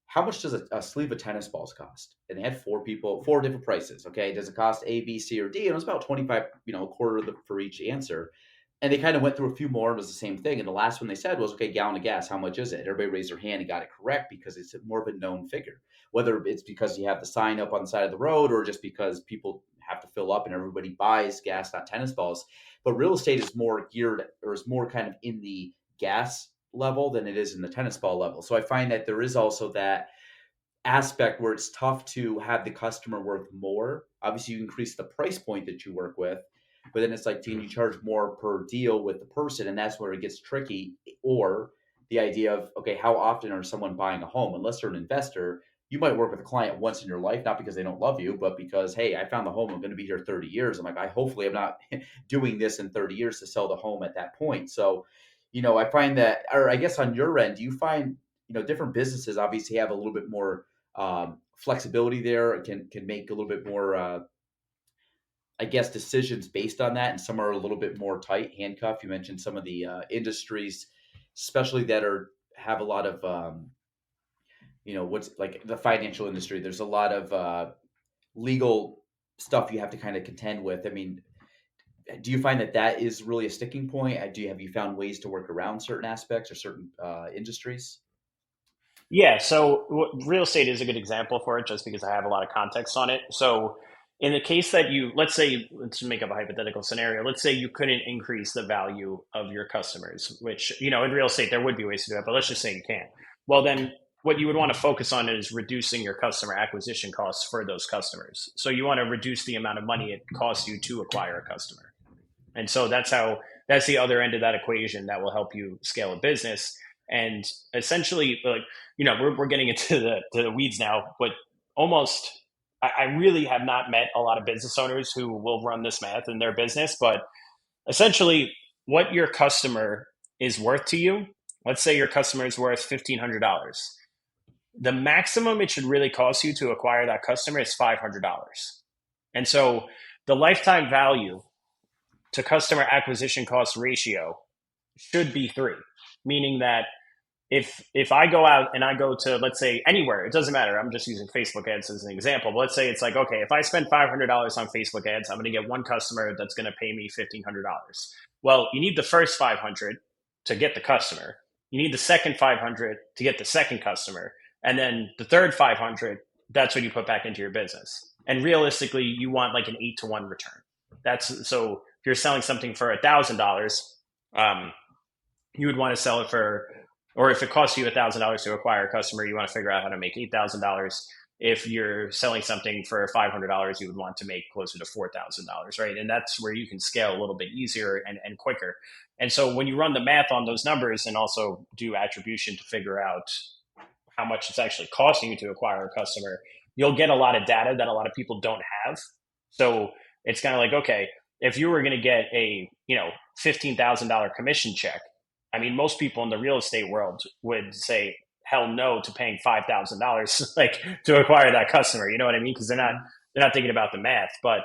how much does a sleeve of tennis balls cost? And they had four different prices. Okay, does it cost A, B, C, or D? And it was about 25, a quarter for each answer. And they kind of went through a few more. And it was the same thing. And the last one they said was, okay, gallon of gas, how much is it? Everybody raised their hand and got it correct because it's more of a known figure. Whether it's because you have the sign up on the side of the road or just because people have to fill up and everybody buys gas, not tennis balls. But real estate is more geared, or is more kind of in the gas level than it is in the tennis ball level. So I find that there is also that aspect where it's tough to have the customer worth more. Obviously, you increase the price point that you work with, but then it's like, can you charge more per deal with the person? And that's where it gets tricky. Or the idea of, okay, how often are someone buying a home? Unless they're an investor, you might work with a client once in your life, not because they don't love you, but because, hey, I found the home. I'm going to be here 30 years. I'm like, hopefully I'm not doing this in 30 years to sell the home at that point. So, I find that, or I guess on your end, do you find, different businesses obviously have a little bit more flexibility there, can make a little bit more, I guess, decisions based on that, and some are a little bit more tight handcuff. You mentioned some of the industries, especially that have a lot of, what's like the financial industry. There's a lot of legal stuff you have to kind of contend with. I mean, do you find that that is really a sticking point? Have you found ways to work around certain aspects or certain industries? Yeah, so real estate is a good example for it, just because I have a lot of context on it. So in the case that let's say, let's make up a hypothetical scenario. Let's say you couldn't increase the value of your customers, which, in real estate, there would be ways to do it, but let's just say you can't. Well, then what you would want to focus on is reducing your customer acquisition costs for those customers. So you want to reduce the amount of money it costs you to acquire a customer. And so that's the other end of that equation that will help you scale a business. And essentially, like, we're getting into the weeds now, but almost, I really have not met a lot of business owners who will run this math in their business, but essentially what your customer is worth to you, let's say your customer is worth $1,500. The maximum it should really cost you to acquire that customer is $500. And so the lifetime value to customer acquisition cost ratio should be 3, meaning that if I go out and I go to, let's say, anywhere, it doesn't matter. I'm just using Facebook ads as an example. But let's say it's like, okay, if I spend $500 on Facebook ads, I'm going to get one customer that's going to pay me $1,500. Well, you need the first 500 to get the customer. You need the second 500 to get the second customer. And then the third 500, that's what you put back into your business. And realistically, you want like an 8-to-1 return. So if you're selling something for $1,000, you would want to sell it for, or if it costs you $1,000 to acquire a customer, you want to figure out how to make $8,000. If you're selling something for $500, you would want to make closer to $4,000, right? And that's where you can scale a little bit easier and quicker. And so when you run the math on those numbers and also do attribution to figure out how much it's actually costing you to acquire a customer, you'll get a lot of data that a lot of people don't have. So it's kind of like, okay, if you were going to get a $15,000 commission check, I mean, most people in the real estate world would say hell no to paying $5,000 like to acquire that customer. You know what I mean? Because they're not thinking about the math. But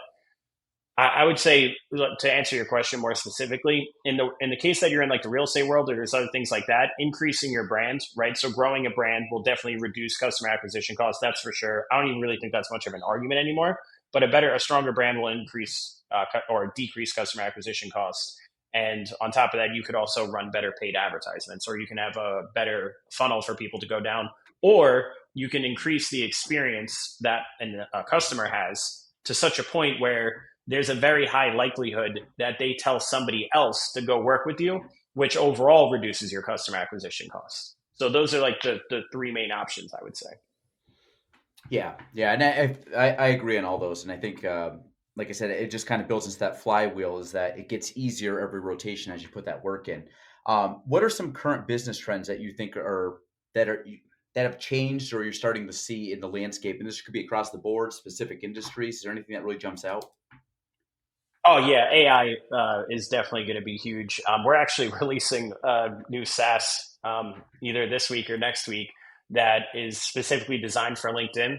I would say, to answer your question more specifically, in the case that you're in like the real estate world, or there's other things like that, increasing your brand, right? So growing a brand will definitely reduce customer acquisition costs. That's for sure. I don't even really think that's much of an argument anymore. But a stronger brand will increase or decrease customer acquisition costs. And on top of that, you could also run better paid advertisements, or you can have a better funnel for people to go down, or you can increase the experience that a customer has to such a point where there's a very high likelihood that they tell somebody else to go work with you, which overall reduces your customer acquisition costs. So those are like the 3 main options, I would say. Yeah. And I agree on all those. And I think, like I said, it just kind of builds into that flywheel, is that it gets easier every rotation as you put that work in. What are some current business trends that you think that have changed, or you're starting to see in the landscape? And this could be across the board, specific industries. Is there anything that really jumps out? Oh yeah, AI is definitely going to be huge. We're actually releasing a new SaaS either this week or next week that is specifically designed for LinkedIn.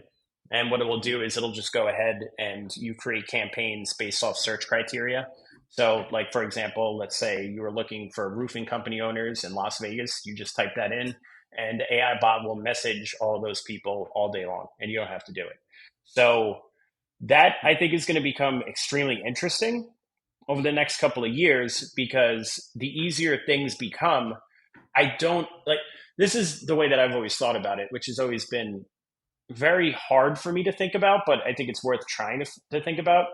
And what it will do is it'll just go ahead and you create campaigns based off search criteria. So like, for example, let's say you were looking for roofing company owners in Las Vegas. You just type that in and the AI bot will message all those people all day long and you don't have to do it. So that, I think, is going to become extremely interesting over the next couple of years, because the easier things become, this is the way that I've always thought about it, which has always been very hard for me to think about, but I think it's worth trying to think about.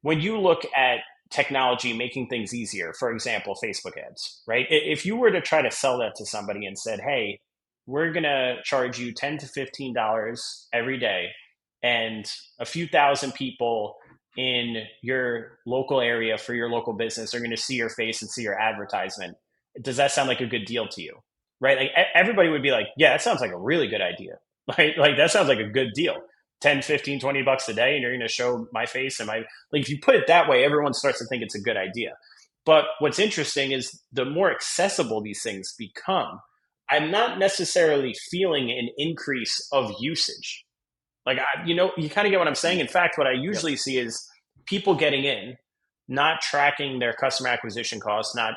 When you look at technology making things easier, for example, Facebook ads, right? If you were to try to sell that to somebody and said, hey, we're going to charge you $10 to $15 every day, and a few thousand people in your local area for your local business are going to see your face and see your advertisement. Does that sound like a good deal to you? Right? Like everybody would be like, yeah, that sounds like a really good idea. Like that sounds like a good deal. 10, 15, $20 a day, and you're going to show my face and like, if you put it that way, everyone starts to think it's a good idea. But what's interesting is the more accessible these things become, I'm not necessarily feeling an increase of usage. Like, you kind of get what I'm saying. In fact, what I usually see is people getting in, not tracking their customer acquisition costs, not,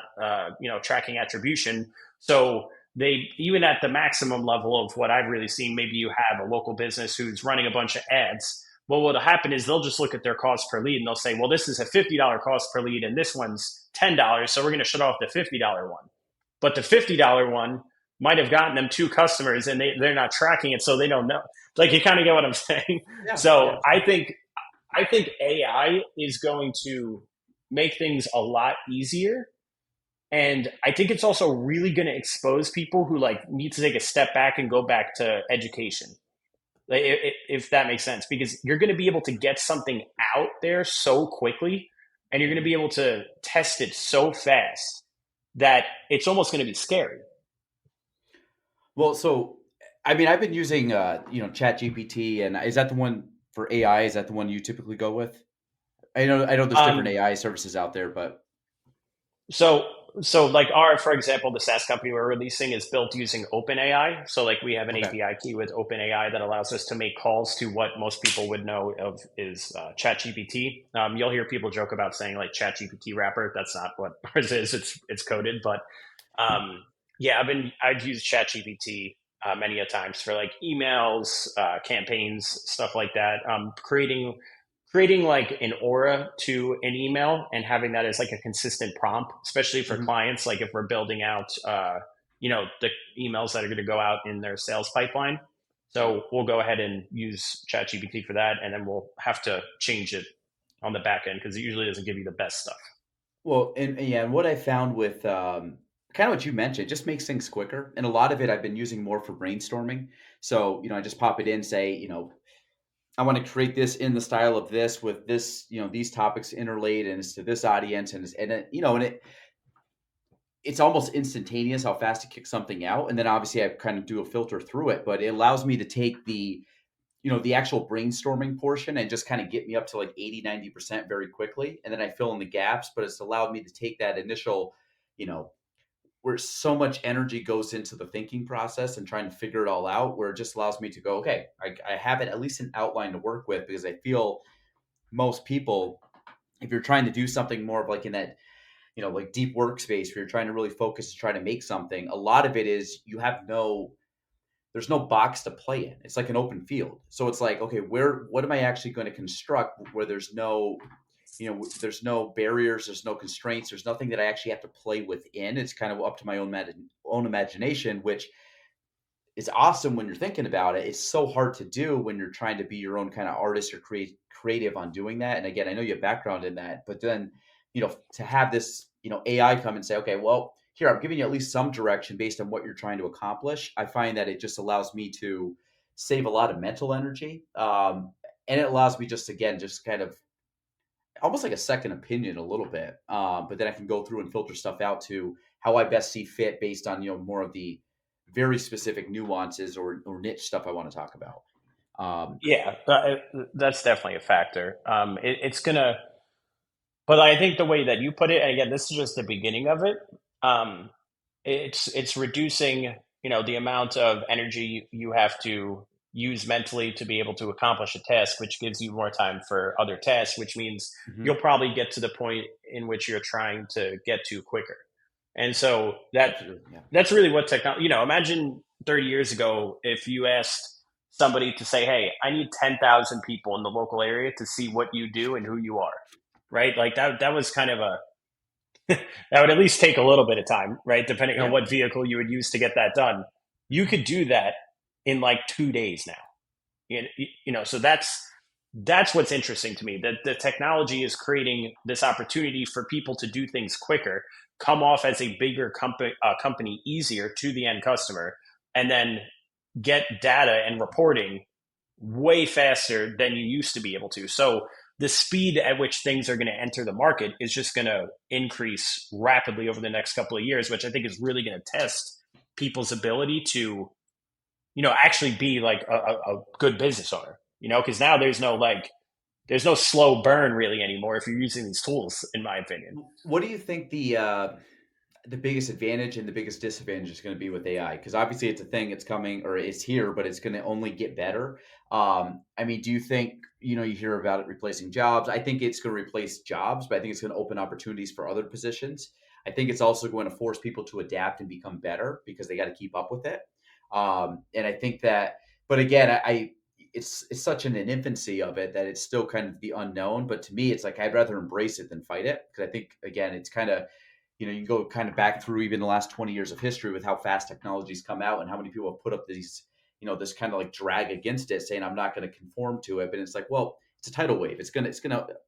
tracking attribution. So they, even at the maximum level of what I've really seen, maybe you have a local business who's running a bunch of ads. Well, what'll happen is they'll just look at their cost per lead and they'll say, well, this is a $50 cost per lead and this one's $10. So we're going to shut off the $50 one. But the $50 one might have gotten them 2 customers and they're not tracking it. So they don't know. Like, you kind of get what I'm saying. Yeah, so yeah. I think AI is going to make things a lot easier. And I think it's also really going to expose people who like need to take a step back and go back to education. Like, if that makes sense, because you're going to be able to get something out there so quickly and you're going to be able to test it so fast that it's almost going to be scary. Well, so I mean, I've been using Chat GPT, and is that the one for AI? Is that the one you typically go with? I know there's different Um, AI services out there, but So, so like our, for example, the SaaS company we're releasing is built using OpenAI. So like we have an okay. API key with OpenAI that allows us to make calls to what most people would know of is ChatGPT. You'll hear people joke about saying like ChatGPT wrapper. That's not what ours is. It's coded, but um, yeah, I've used ChatGPT many a times for like emails, campaigns, stuff like that. Creating like an aura to an email and having that as like a consistent prompt, especially for Mhm. clients. Like if we're building out, the emails that are going to go out in their sales pipeline. So we'll go ahead and use ChatGPT for that, and then we'll have to change it on the back end because it usually doesn't give you the best stuff. Well, and yeah, and what I found with kind of what you mentioned, it just makes things quicker. And a lot of it I've been using more for brainstorming. So, I just pop it in, say, I want to create this in the style of this with this, these topics interlaid and it's to this audience and it, and it's almost instantaneous how fast it kicks something out. And then obviously I kind of do a filter through it, but it allows me to take the actual brainstorming portion and just kind of get me up to like 80-90% very quickly. And then I fill in the gaps, but it's allowed me to take that initial, you know, where so much energy goes into the thinking process and trying to figure it all out, where it just allows me to go, okay, I have it at least an outline to work with, because I feel most people, if you're trying to do something more of like in that, like deep workspace where you're trying to really focus to try to make something, a lot of it is there's no box to play in. It's like an open field. So it's like, okay, what am I actually going to construct where there's no barriers, there's no constraints, there's nothing that I actually have to play within. It's kind of up to my own imagination, which is awesome when you're thinking about it. It's so hard to do when you're trying to be your own kind of artist or creative on doing that. And again, I know you have background in that, but then, to have this, AI come and say, okay, well, here, I'm giving you at least some direction based on what you're trying to accomplish. I find that it just allows me to save a lot of mental energy. And it allows me just kind of almost like a second opinion a little bit. But then I can go through and filter stuff out to how I best see fit based on, more of the very specific nuances or niche stuff I want to talk about. Um, Yeah, that's definitely a factor. It's gonna, but I think the way that you put it, and again, this is just the beginning of it. Um, it's reducing, the amount of energy you have to use mentally to be able to accomplish a task, which gives you more time for other tasks, which means you'll mhm, probably get to the point in which you're trying to get to quicker. And so absolutely. Yeah. that's really what technology, imagine 30 years ago if you asked somebody to say, hey, I need 10,000 people in the local area to see what you do and who you are, right? Like that was kind of a, that would at least take a little bit of time, right? Depending on Yeah. what vehicle you would use to get that done. You could do that in like 2 days now. So that's what's interesting to me. That the technology is creating this opportunity for people to do things quicker, come off as a bigger company easier to the end customer, and then get data and reporting way faster than you used to be able to. So the speed at which things are going to enter the market is just going to increase rapidly over the next couple of years, which I think is really going to test people's ability to, actually be like a good business owner, because now there's no slow burn really anymore if you're using these tools, in my opinion. What do you think the biggest advantage and the biggest disadvantage is going to be with AI? Because obviously it's a thing, it's coming or it's here, but it's going to only get better. I mean, do you think, you hear about it replacing jobs? I think it's going to replace jobs, but I think it's going to open opportunities for other positions. I think it's also going to force people to adapt and become better because they got to keep up with it. And I think that, but again, it's such an infancy of it that it's still kind of the unknown. But to me, it's like I'd rather embrace it than fight it, because I think again, it's kind of, you can go kind of back through even the last 20 years of history with how fast technology's come out and how many people have put up these, this kind of like drag against it, saying I'm not going to conform to it. But it's like, well, it's a tidal wave. It's gonna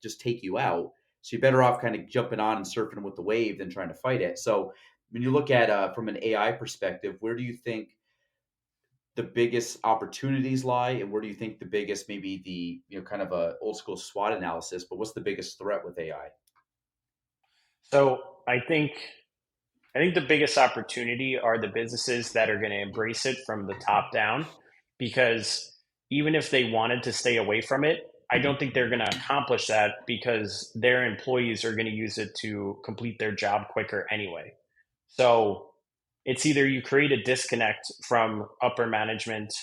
just take you out. So you're better off kind of jumping on and surfing with the wave than trying to fight it. So when you look at from an AI perspective, where do you think the biggest opportunities lie, and where do you think the biggest, maybe the kind of a old school SWOT analysis, but what's the biggest threat with AI? So I think the biggest opportunity are the businesses that are going to embrace it from the top down, because even if they wanted to stay away from it, I don't think they're going to accomplish that because their employees are going to use it to complete their job quicker anyway. So it's either you create a disconnect from upper management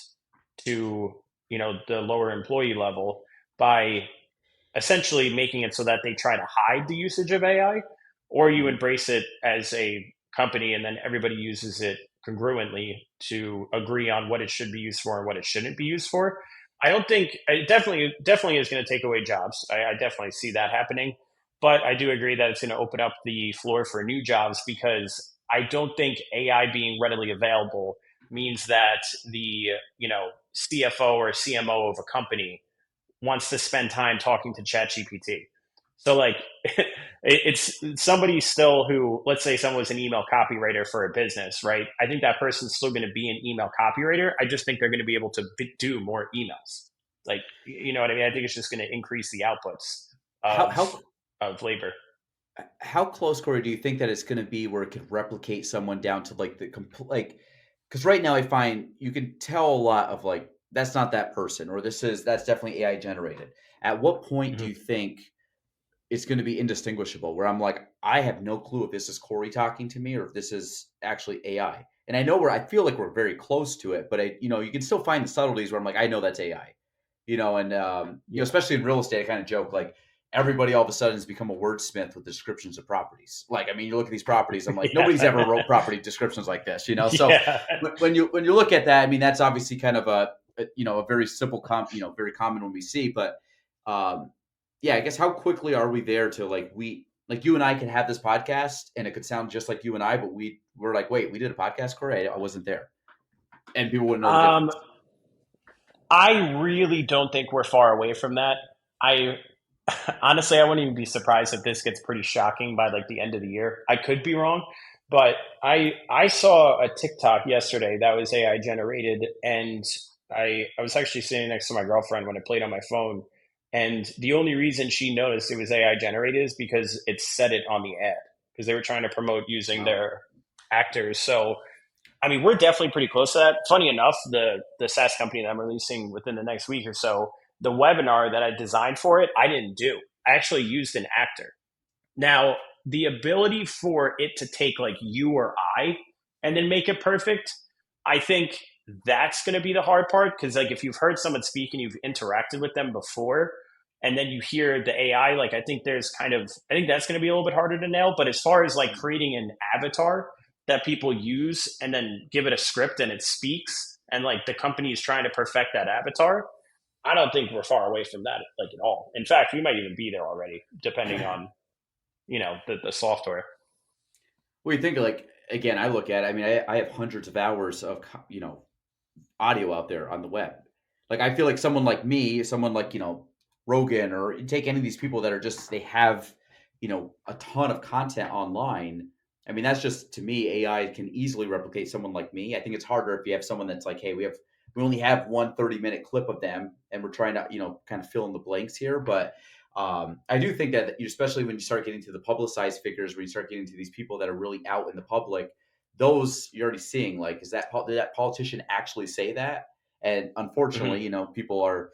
to, the lower employee level by essentially making it so that they try to hide the usage of AI, or you Mhm. embrace it as a company and then everybody uses it congruently to agree on what it should be used for and what it shouldn't be used for. I don't think it definitely is going to take away jobs. I definitely see that happening, but I do agree that it's going to open up the floor for new jobs because I don't think AI being readily available means that the CFO or CMO of a company wants to spend time talking to ChatGPT. So like it's somebody still who, let's say someone was an email copywriter for a business, right? I think that person's still going to be an email copywriter. I just think they're going to be able to do more emails. Like, you know what I mean? I think it's just going to increase the outputs How of how labor. how close, Corey, do you think that it's going to be where it could replicate someone down to like the complete, like, because right now I find you can tell a lot of like that's not that person, or that's definitely AI generated. At what point do Mhm. you think it's going to be indistinguishable? Where I'm like, I have no clue if this is Corey talking to me or if this is actually AI. And I know I feel like we're very close to it, but you can still find the subtleties where I'm like, I know that's AI. And Yeah. especially in real estate, I kind of joke like everybody all of a sudden has become a wordsmith with descriptions of properties. Like, I mean, you look at these properties, I'm like, nobody's ever Yeah. wrote property descriptions like this. So Yeah. when you look at that, I mean, that's obviously kind of a very simple very common when we see, but um, yeah, I guess how quickly are we there to like you and I can have this podcast and it could sound just like you and I, but we're like, wait, we did a podcast, Corey? I wasn't there, and people wouldn't know the Um, difference. I really don't think we're far away from that. I honestly, I wouldn't even be surprised if this gets pretty shocking by like the end of the year. I could be wrong, but I saw a TikTok yesterday that was AI generated, and I was actually sitting next to my girlfriend when I played on my phone, and the only reason she noticed it was AI generated is because it said it on the ad because they were trying to promote using Wow. their actors. So I mean, we're definitely pretty close to that. Funny enough, the SaaS company that I'm releasing within the next week or so, the webinar that I designed for it, I didn't do. I actually used an actor. Now, the ability for it to take like you or I and then make it perfect, I think that's going to be the hard part because like if you've heard someone speak and you've interacted with them before and then you hear the AI, like I think that's going to be a little bit harder to nail, but as far as like creating an avatar that people use and then give it a script and it speaks and like the company is trying to perfect that avatar, I don't think we're far away from that like at all. In fact, we might even be there already depending on the software. Well, you think like again, I look at it, I mean, I have hundreds of hours of audio out there on the web. Like I feel like someone like me, someone like Rogan, or you take any of these people that are just they have a ton of content online. I mean, that's just to me, AI can easily replicate someone like me. I think it's harder if you have someone that's like, hey, we only have one 30-minute clip of them, and we're trying to kind of fill in the blanks here, but. I do think that especially when you start getting to the publicized figures, when you start getting to these people that are really out in the public, those you're already seeing. Like, did that politician actually say that? And Mm-hmm. unfortunately, people are,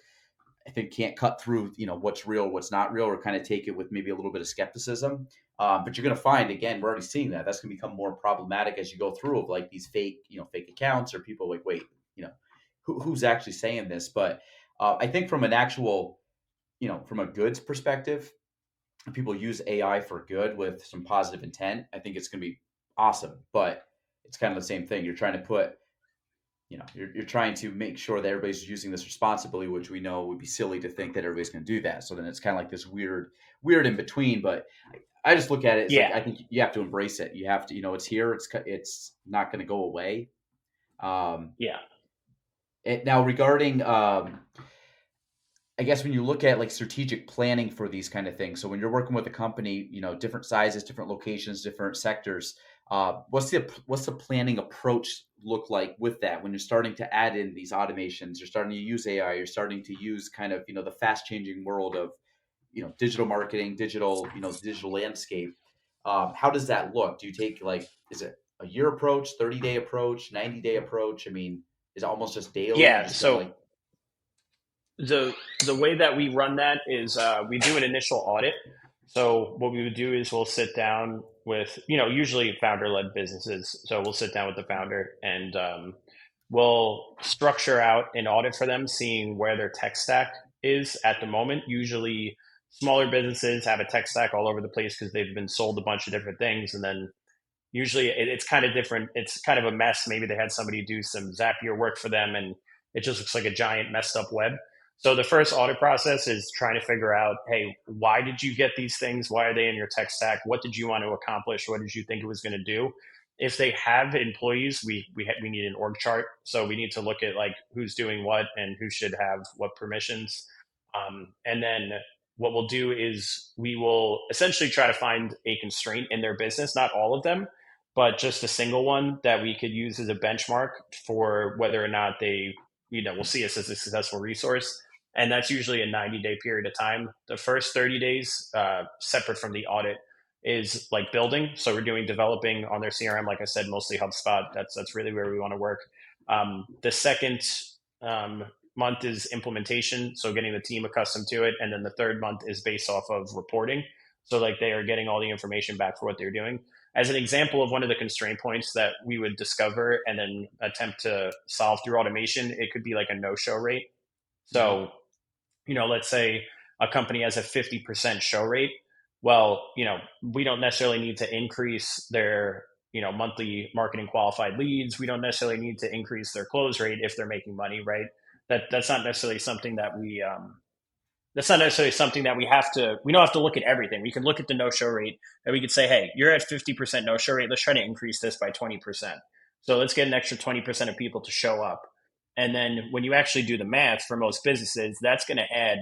I think, can't cut through, what's real, what's not real, or kind of take it with maybe a little bit of skepticism. But you're going to find, again, we're already seeing that. That's going to become more problematic as you go through of like these fake accounts or people like, wait, who's actually saying this? But I think from an actual, from a goods perspective, if people use AI for good with some positive intent, I think it's going to be awesome. But it's kind of the same thing. You're trying to put, you're trying to make sure that everybody's using this responsibly, which we know would be silly to think that everybody's going to do that. So then it's kind of like this weird in between. But I just look at it as like Yeah, I think you have to embrace it. You have to, it's here. It's not going to go away. Um, yeah. now regarding I guess when you look at like strategic planning for these kind of things, so when you're working with a company, different sizes, different locations, different sectors, what's the planning approach look like with that when you're starting to add in these automations, you're starting to use AI, you're starting to use kind of the fast changing world of digital marketing, digital landscape. How does that look? Do you take like, is it a year approach, 30-day approach, 90-day approach? I mean, is it almost just daily? You Yeah. just go So like, the way that we run that is we do an initial audit. So what we would do is we'll sit down with usually founder led businesses. So we'll sit down with the founder and we'll structure out an audit for them, seeing where their tech stack is at the moment. Usually smaller businesses have a tech stack all over the place because they've been sold a bunch of different things, and then usually it's kind of different. It's kind of a mess. Maybe they had somebody do some Zapier work for them and it just looks like a giant messed up web. So the first audit process is trying to figure out, hey, why did you get these things? Why are they in your tech stack? What did you want to accomplish? What did you think it was going to do? If they have employees, we need an org chart. So we need to look at like who's doing what and who should have what permissions. And then what we'll do is we will essentially try to find a constraint in their business, not all of them, but just a single one that we could use as a benchmark for whether or not they, will see us as a successful resource. And that's usually a 90-day period of time. The first 30 days, separate from the audit, is like building. So we're doing developing on their CRM, like I said, mostly HubSpot. That's really where we want to work. The second month is implementation, so getting the team accustomed to it. And then the third month is based off of reporting. So like they are getting all the information back for what they're doing. As an example of one of the constraint points that we would discover and then attempt to solve through automation, it could be like a no-show rate. So, let's say a company has a 50% show rate. Well, we don't necessarily need to increase their, monthly marketing qualified leads. We don't necessarily need to increase their close rate if they're making money, right? That's not necessarily something that we have to, we don't have to look at everything. We can look at the no-show rate and we could say, hey, you're at 50% no-show rate. Let's try to increase this by 20%. So let's get an extra 20% of people to show up. And then when you actually do the math for most businesses, that's going to add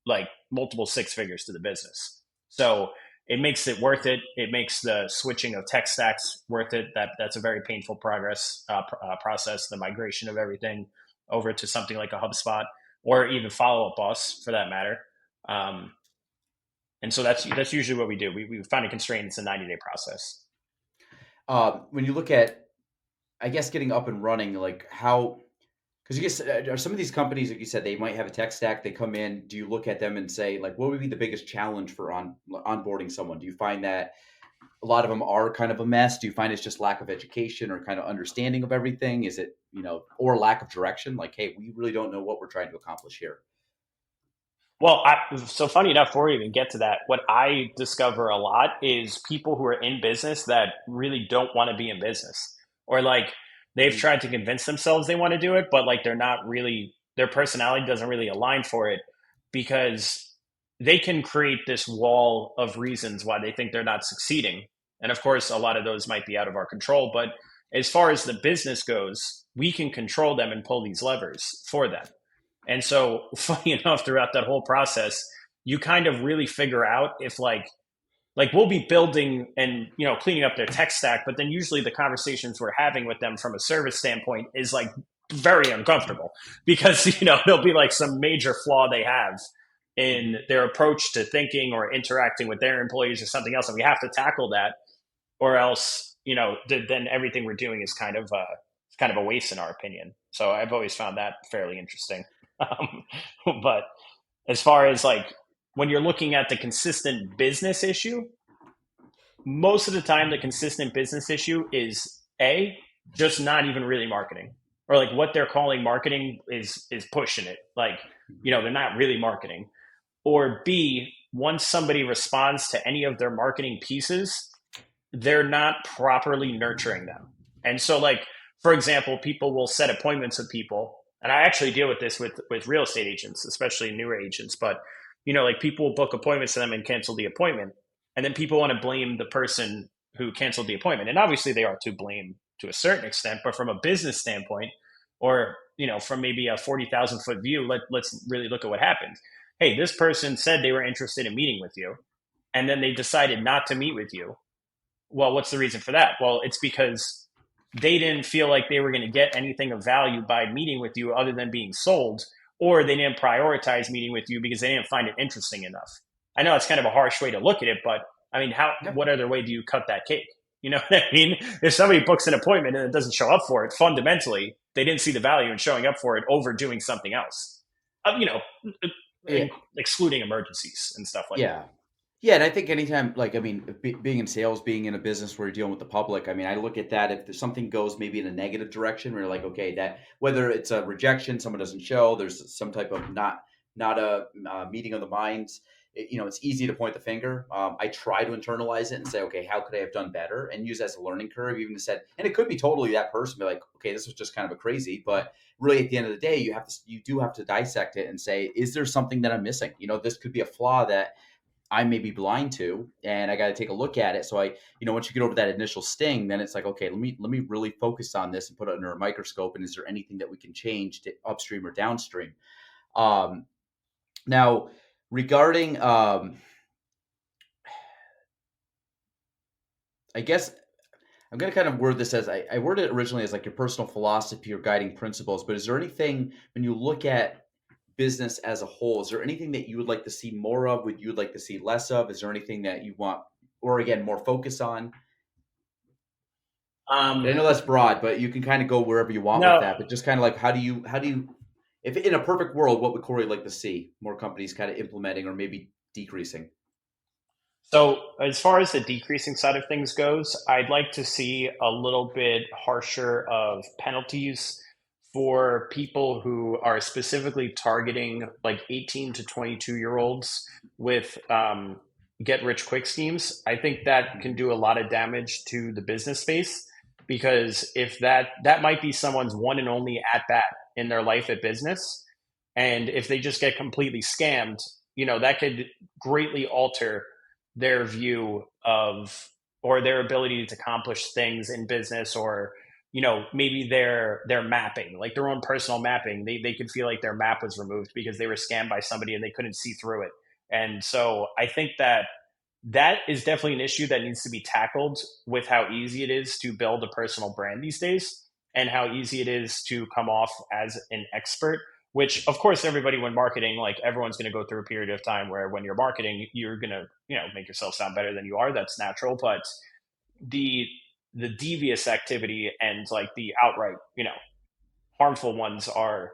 like multiple six figures to the business. So it makes it worth it. It makes the switching of tech stacks worth it. That's a very painful process, the migration of everything over to something like a HubSpot or even Follow Up Boss for that matter. And so that's usually what we do. We find a constraint. It's a 90-day process. when you look at, I guess, getting up and running, like how, because you guess are some of these companies, like you said, they might have a tech stack. They come in. Do you look at them and say, like, what would be the biggest challenge for onboarding someone? Do you find that a lot of them are kind of a mess? Do you find it's just lack of education or kind of understanding of everything? Is it, or lack of direction? Like, hey, we really don't know what we're trying to accomplish here. Well, so funny enough, before we even get to that, what I discover a lot is people who are in business that really don't want to be in business, or like they've Mhm. tried to convince themselves they want to do it, but like they're not really, their personality doesn't really align for it because they can create this wall of reasons why they think they're not succeeding. And of course, a lot of those might be out of our control, but as far as the business goes, we can control them and pull these levers for them. And so, funny enough, throughout that whole process, you kind of really figure out if like we'll be building and cleaning up their tech stack, but then usually the conversations we're having with them from a service standpoint is like very uncomfortable because there'll be like some major flaw they have in their approach to thinking or interacting with their employees or something else, and we have to tackle that, or else then everything we're doing is kind of a waste in our opinion. So I've always found that fairly interesting. Um, but as far as like when you're looking at the consistent business issue, most of the time the consistent business issue is just not even really marketing, or like what they're calling marketing is pushing it. Like, they're not really marketing. Or B, once somebody responds to any of their marketing pieces, they're not properly nurturing them. And so like, for example, people will set appointments with people. And I actually deal with this with real estate agents, especially newer agents. But, like people will book appointments to them and cancel the appointment. And then people want to blame the person who canceled the appointment. And obviously they are to blame to a certain extent, but from a business standpoint, or, from maybe a 40,000 foot view, let's really look at what happened. hey, this person said they were interested in meeting with you, and then they decided not to meet with you. Well, what's the reason for that? Well, it's because they didn't feel like they were going to get anything of value by meeting with you other than being sold, or they didn't prioritize meeting with you because they didn't find it interesting enough. I know it's kind of a harsh way to look at it, but I mean, Yeah. what other way do you cut that cake? You know what I mean? If somebody books an appointment and it doesn't show up for it, fundamentally, they didn't see the value in showing up for it over doing something else. You know, Yeah. excluding emergencies and stuff like that. Yeah. Yeah, and I think anytime, like, I mean, being in sales, being in a business where you're dealing with the public, I mean, I look at that if there's something goes maybe in a negative direction, where you're like, okay, that whether it's a rejection, someone doesn't show, there's some type of not a meeting of the minds. It's easy to point the finger. I try to internalize it and say, okay, how could I have done better, and use it as a learning curve. Even said, and it could be totally that person, be like, okay, this was just kind of a crazy, but really at the end of the day, you do have to dissect it and say, is there something that I'm missing? This could be a flaw that I may be blind to, and I got to take a look at it. So once you get over that initial sting, then it's like, okay, let me really focus on this and put it under a microscope. And is there anything that we can change to upstream or downstream? Um, Now, regarding, I guess I'm going to kind of word this as I worded it originally as like your personal philosophy or guiding principles. But is there anything when you look at business as a whole, is there anything that you would like to see more of? Would you like to see less of? Is there anything that you want, or again, more focus on? And I Um, know that's broad, but you can kind of go wherever you want with no, that. But just kind of like, how do you, if in a perfect world, what would Corey like to see more companies kind of implementing or maybe decreasing? So, as far as the decreasing side of things goes, I'd like to see a little bit harsher of penalties for people who are specifically targeting like 18 to 22-year olds with get rich quick schemes. I think that can do a lot of damage to the business space because if that might be someone's one and only at bat in their life at business, and if they just get completely scammed, that could greatly alter their view of or their ability to accomplish things in business, or maybe their mapping, like their own personal mapping, they could feel like their map was removed because they were scammed by somebody and they couldn't see through it. And so I think that is definitely an issue that needs to be tackled with how easy it is to build a personal brand these days and how easy it is to come off as an expert, which of course everybody when marketing, like everyone's going to go through a period of time where when you're marketing you're going to make yourself sound better than you are. That's natural. But the the devious activity and like the outright harmful ones are,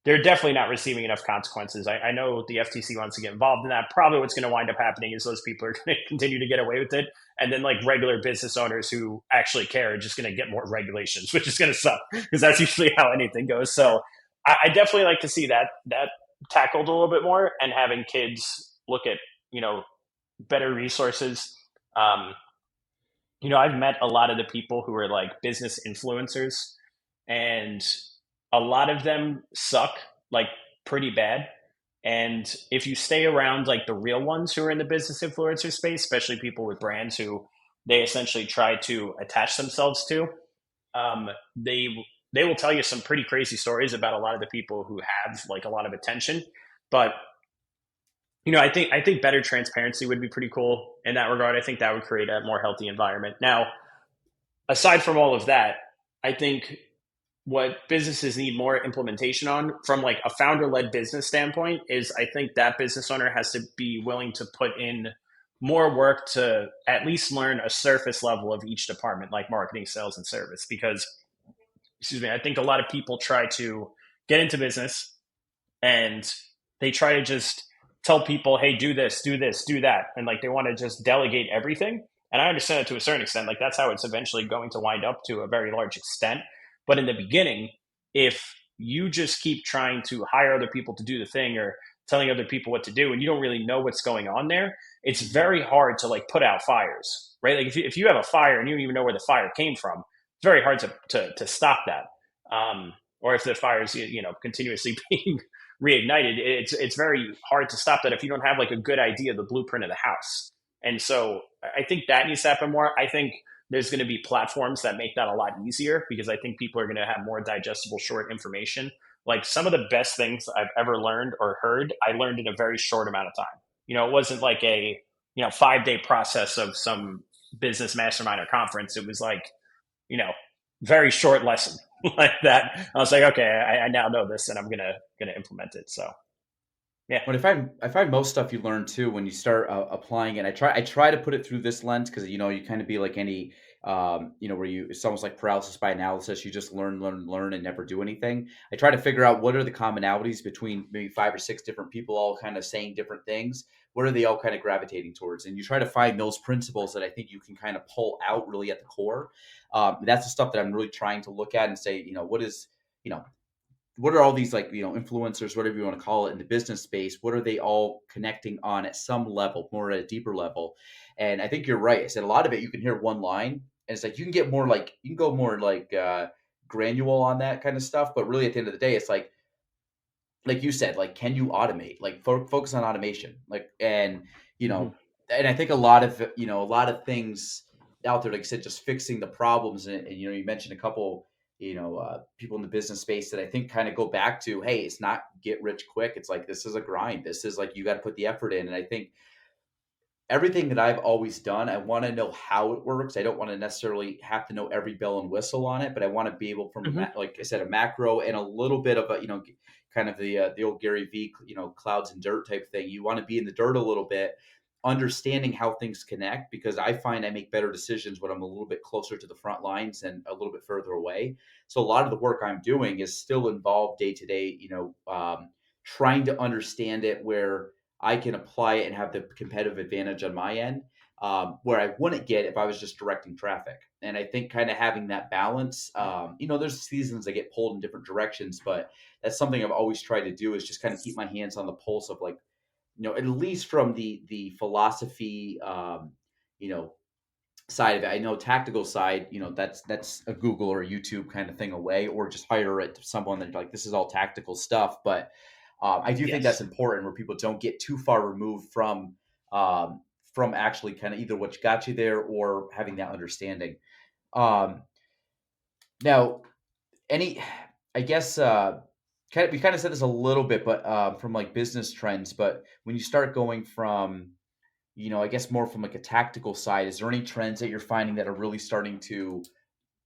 they're definitely not receiving enough consequences. I know the FTC wants to get involved in that. Probably what's going to wind up happening is those people are going to continue to get away with it. And then like regular business owners who actually care are just going to get more regulations, which is going to suck because that's usually how anything goes. So I definitely like to see that tackled a little bit more, and having kids look at, you know, better resources. Um, I've met a lot of the people who are like business influencers, and a lot of them suck like pretty bad. And if you stay around like the real ones who are in the business influencer space, especially people with brands who they essentially try to attach themselves to, um, they they will tell you some pretty crazy stories about a lot of the people who have like a lot of attention. But I think better transparency would be pretty cool in that regard. I think that would create a more healthy environment. Now, aside from all of that, I think what businesses need more implementation on from like a founder-led business standpoint is I think that business owner has to be willing to put in more work to at least learn a surface level of each department, like marketing, sales, and service. Because, excuse me, I think a lot of people try to get into business and they try to just tell people, hey, do this, do that. And like they want to just delegate everything. And I understand it to a certain extent. Like that's how it's eventually going to wind up to a very large extent. But in the beginning, if you just keep trying to hire other people to do the thing or telling other people what to do and you don't really know what's going on there, it's very hard to like put out fires, right? Like if you have a fire and you don't even know where the fire came from, it's very hard to stop that. Or if the fire is continuously being reignited, it's very hard to stop that if you don't have like a good idea of the blueprint of the house. And so I think that needs to happen more. I think there's going to be platforms that make that a lot easier because I think people are going to have more digestible short information like some of the best things I've ever learned or heard, I learned in a very short amount of time. It wasn't like a 5-day process of some business mastermind or conference. It was like, you know, very short lesson like that. I was like, okay, I now know this, and I'm gonna implement it. So yeah. But I find most stuff you learn too when you start applying it. I try to put it through this lens because you kind of be like any where it's almost like paralysis by analysis. You just learn, and never do anything. I try to figure out what are the commonalities between maybe 5 or 6 different people all kind of saying different things. What are they all kind of gravitating towards? And you try to find those principles that I think you can kind of pull out really at the core. That's the stuff that I'm really trying to look at and say, you know, what are all these like influencers, whatever you want to call it, in the business space, what are they all connecting on at some level, more at a deeper level? And I think you're right. I said a lot of it you can hear one line, and it's like you can go more like granular on that kind of stuff, but really at the end of the day it's like you said, like, can you automate? Like, focus on automation. Like, and you Hmm. know, and I think a lot of things out there, like I said, just fixing the problems. And you mentioned a couple, people in the business space that I think kind of go back to, hey, it's not get rich quick. It's like this is a grind. This is like you got to put the effort in. And I think everything that I've always done, I want to know how it works. I don't want to necessarily have to know every bell and whistle on it, but I want to be able from Hmm. like I said, a macro and a little bit of a, kind of the old Gary V, clouds and dirt type thing. You want to be in the dirt a little bit, understanding how things connect, because I find I make better decisions when I'm a little bit closer to the front lines and a little bit further away. So a lot of the work I'm doing is still involved day to day, trying to understand it where I can apply it and have the competitive advantage on my end, where I wouldn't get if I was just directing traffic. And I think kind of having that balance, there's seasons I get pulled in different directions, but that's something I've always tried to do is just kind of keep my hands on the pulse of like, at least from the philosophy, you know, side of it. I know tactical side, that's a Google or a YouTube kind of thing away, or just hire it to someone that like this is all tactical stuff. But I do think that's Yes. important where people don't get too far removed from actually kind of either what got you there or having that understanding. Um, now, any, I guess, we kind of said this a little bit, but from like business trends. But when you start going from I guess more from like a tactical side, is there any trends that you're finding that are really starting to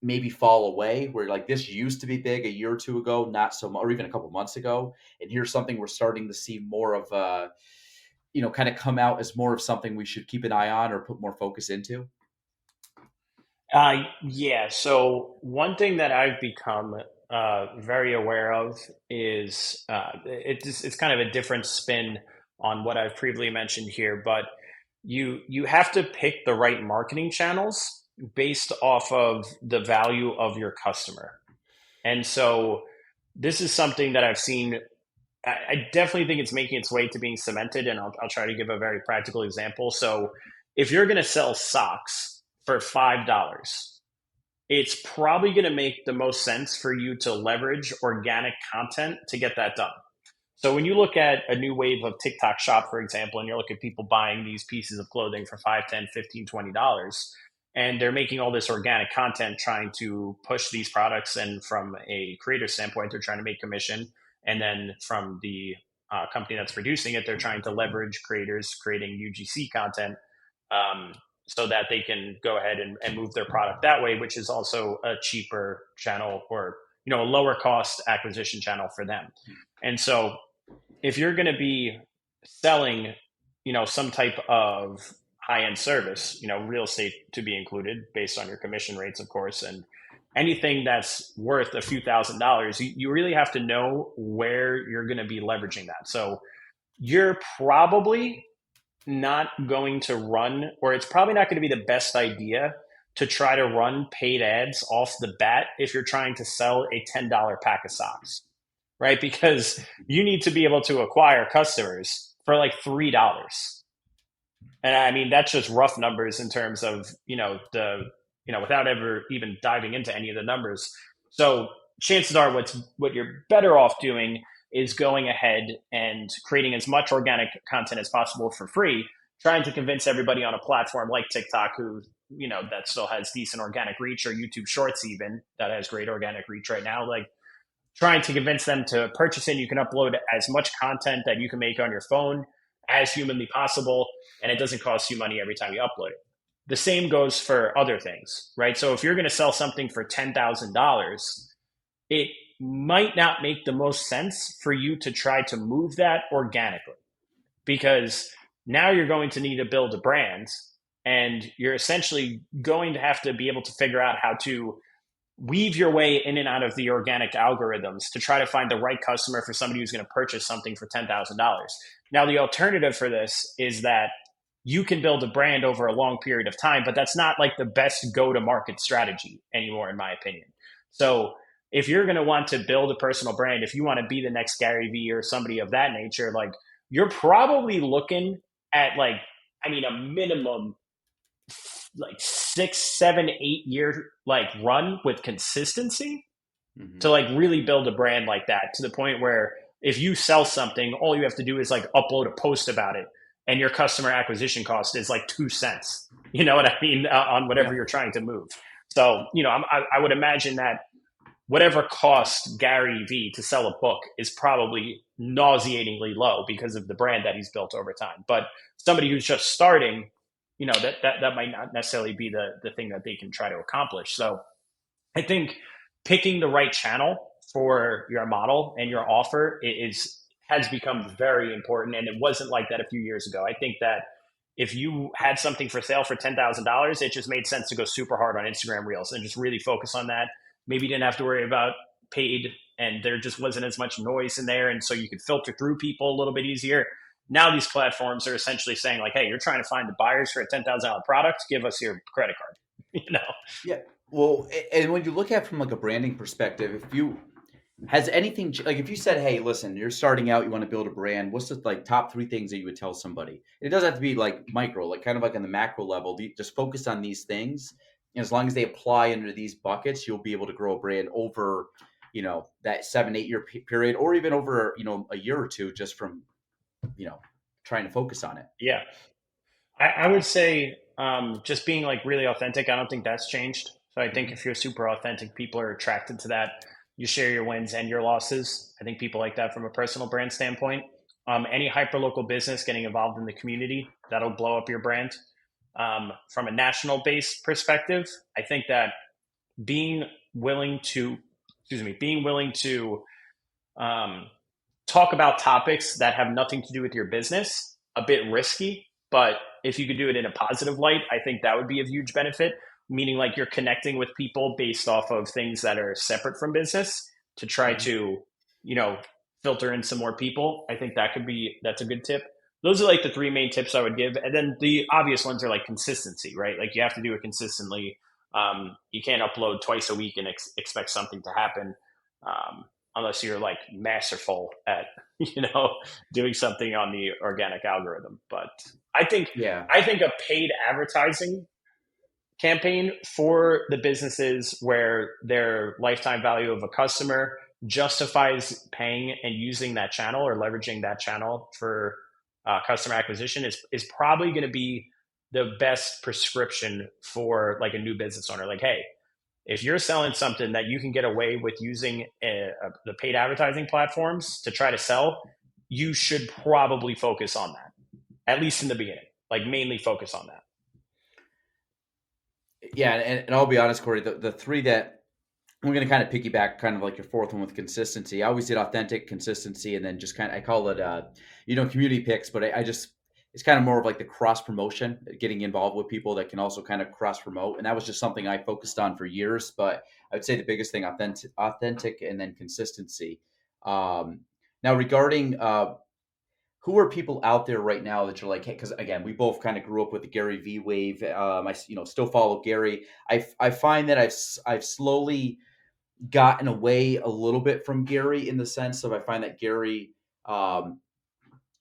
maybe fall away where like this used to be big a year or two ago, not so much, or even a couple months ago, and here's something we're starting to see more of, kind of come out as more of something we should keep an eye on or put more focus into? Yeah. So one thing that I've become very aware of is it's kind of a different spin on what I've previously mentioned here, but you have to pick the right marketing channels based off of the value of your customer. And so this is something that I've seen. I definitely think it's making its way to being cemented, and I'll try to give a very practical example. So if you're going to sell socks for $5, it's probably going to make the most sense for you to leverage organic content to get that done. So when you look at a new wave of TikTok shop, for example, and you look at people buying these pieces of clothing for 5, 10, 15, $20, and they're making all this organic content trying to push these products. And from a creator standpoint, they're trying to make commission. And then from the company that's producing it, they're trying to leverage creators creating UGC content, um, so that they can go ahead and move their product that way, which is also a cheaper channel, or a lower cost acquisition channel for them. And so if you're going to be selling, some type of high end service, real estate to be included based on your commission rates, of course, and anything that's worth a few $1,000s, you really have to know where you're going to be leveraging that. So you're probably not going to run, or it's probably not going to be the best idea to try to run paid ads off the bat if you're trying to sell a $10 pack of socks, right? Because you need to be able to acquire customers for like $3. And I mean, that's just rough numbers in terms of, without ever even diving into any of the numbers. So chances are what you're better off doing is going ahead and creating as much organic content as possible for free, trying to convince everybody on a platform like TikTok, who, that still has decent organic reach, or YouTube Shorts even, that has great organic reach right now. Like, trying to convince them to purchase it. You can upload as much content that you can make on your phone as humanly possible, and it doesn't cost you money every time you upload it. The same goes for other things, right? So if you're going to sell something for $10,000, it might not make the most sense for you to try to move that organically, because now you're going to need to build a brand, and you're essentially going to have to be able to figure out how to weave your way in and out of the organic algorithms to try to find the right customer for somebody who's going to purchase something for $10,000. Now, the alternative for this is that you can build a brand over a long period of time, but that's not like the best go to market strategy anymore, in my opinion. So, if you're going to want to build a personal brand, if you want to be the next Gary Vee or somebody of that nature, like, you're probably looking at, like, I mean, a minimum like 6, 7, 8 year like run with consistency to like really build a brand like that, to the point where if you sell something, all you have to do is like upload a post about it, and your customer acquisition cost is like 2 cents. You know what I mean? On whatever you're trying to move. So, I would imagine that whatever cost Gary Vee to sell a book is probably nauseatingly low because of the brand that he's built over time. But somebody who's just starting, that might not necessarily be the thing that they can try to accomplish. So I think picking the right channel for your model and your offer has become very important. And it wasn't like that a few years ago. I think that if you had something for sale for $10,000, it just made sense to go super hard on Instagram Reels and just really focus on that. Maybe you didn't have to worry about paid, and there just wasn't as much noise in there. And so you could filter through people a little bit easier. Now these platforms are essentially saying like, hey, you're trying to find the buyers for a $10,000 product, give us your credit card. Yeah. Well, and when you look at it from like a branding perspective, has anything like if you said, hey, listen, you're starting out, you want to build a brand, what's the like top 3 things that you would tell somebody? It doesn't have to be like micro, like kind of like on the macro level. Just focus on these things. And as long as they apply under these buckets, you'll be able to grow a brand over, that 7, 8 year period, or even over, a year or two, just from, trying to focus on it. Yeah. I would say just being like really authentic. I don't think that's changed. So I think if you're super authentic, people are attracted to that. You share your wins and your losses. I think people like that from a personal brand standpoint. Any hyperlocal business getting involved in the community, that'll blow up your brand. From a national based perspective, I think that being willing to talk about topics that have nothing to do with your business, a bit risky, but if you could do it in a positive light, I think that would be a huge benefit. Meaning like you're connecting with people based off of things that are separate from business to try to, filter in some more people. I think that's a good tip. Those are like the 3 main tips I would give. And then the obvious ones are like consistency, right? Like you have to do it consistently. You can't upload twice a week and expect something to happen. Unless you're like masterful at, doing something on the organic algorithm. But I think a paid advertising campaign for the businesses where their lifetime value of a customer justifies paying and using that channel or leveraging that channel for customer acquisition is probably going to be the best prescription for like a new business owner. Like, hey, if you're selling something that you can get away with using the paid advertising platforms to try to sell, you should probably focus on that, at least in the beginning, like mainly focus on that. Yeah, and I'll be honest, Cory, the 3 that we're going to kind of piggyback, kind of like your 4th one with consistency. I always did authentic, consistency, and then just kind of, I call it, community picks, but it's kind of more of like the cross promotion, getting involved with people that can also kind of cross promote. And that was just something I focused on for years, but I would say the biggest thing, authentic and then consistency. Now regarding, who are people out there right now that you're like, hey, because again, we both kind of grew up with the Gary Vee wave. I still follow Gary. I find that I've slowly gotten away a little bit from Gary in the sense of I find that Gary,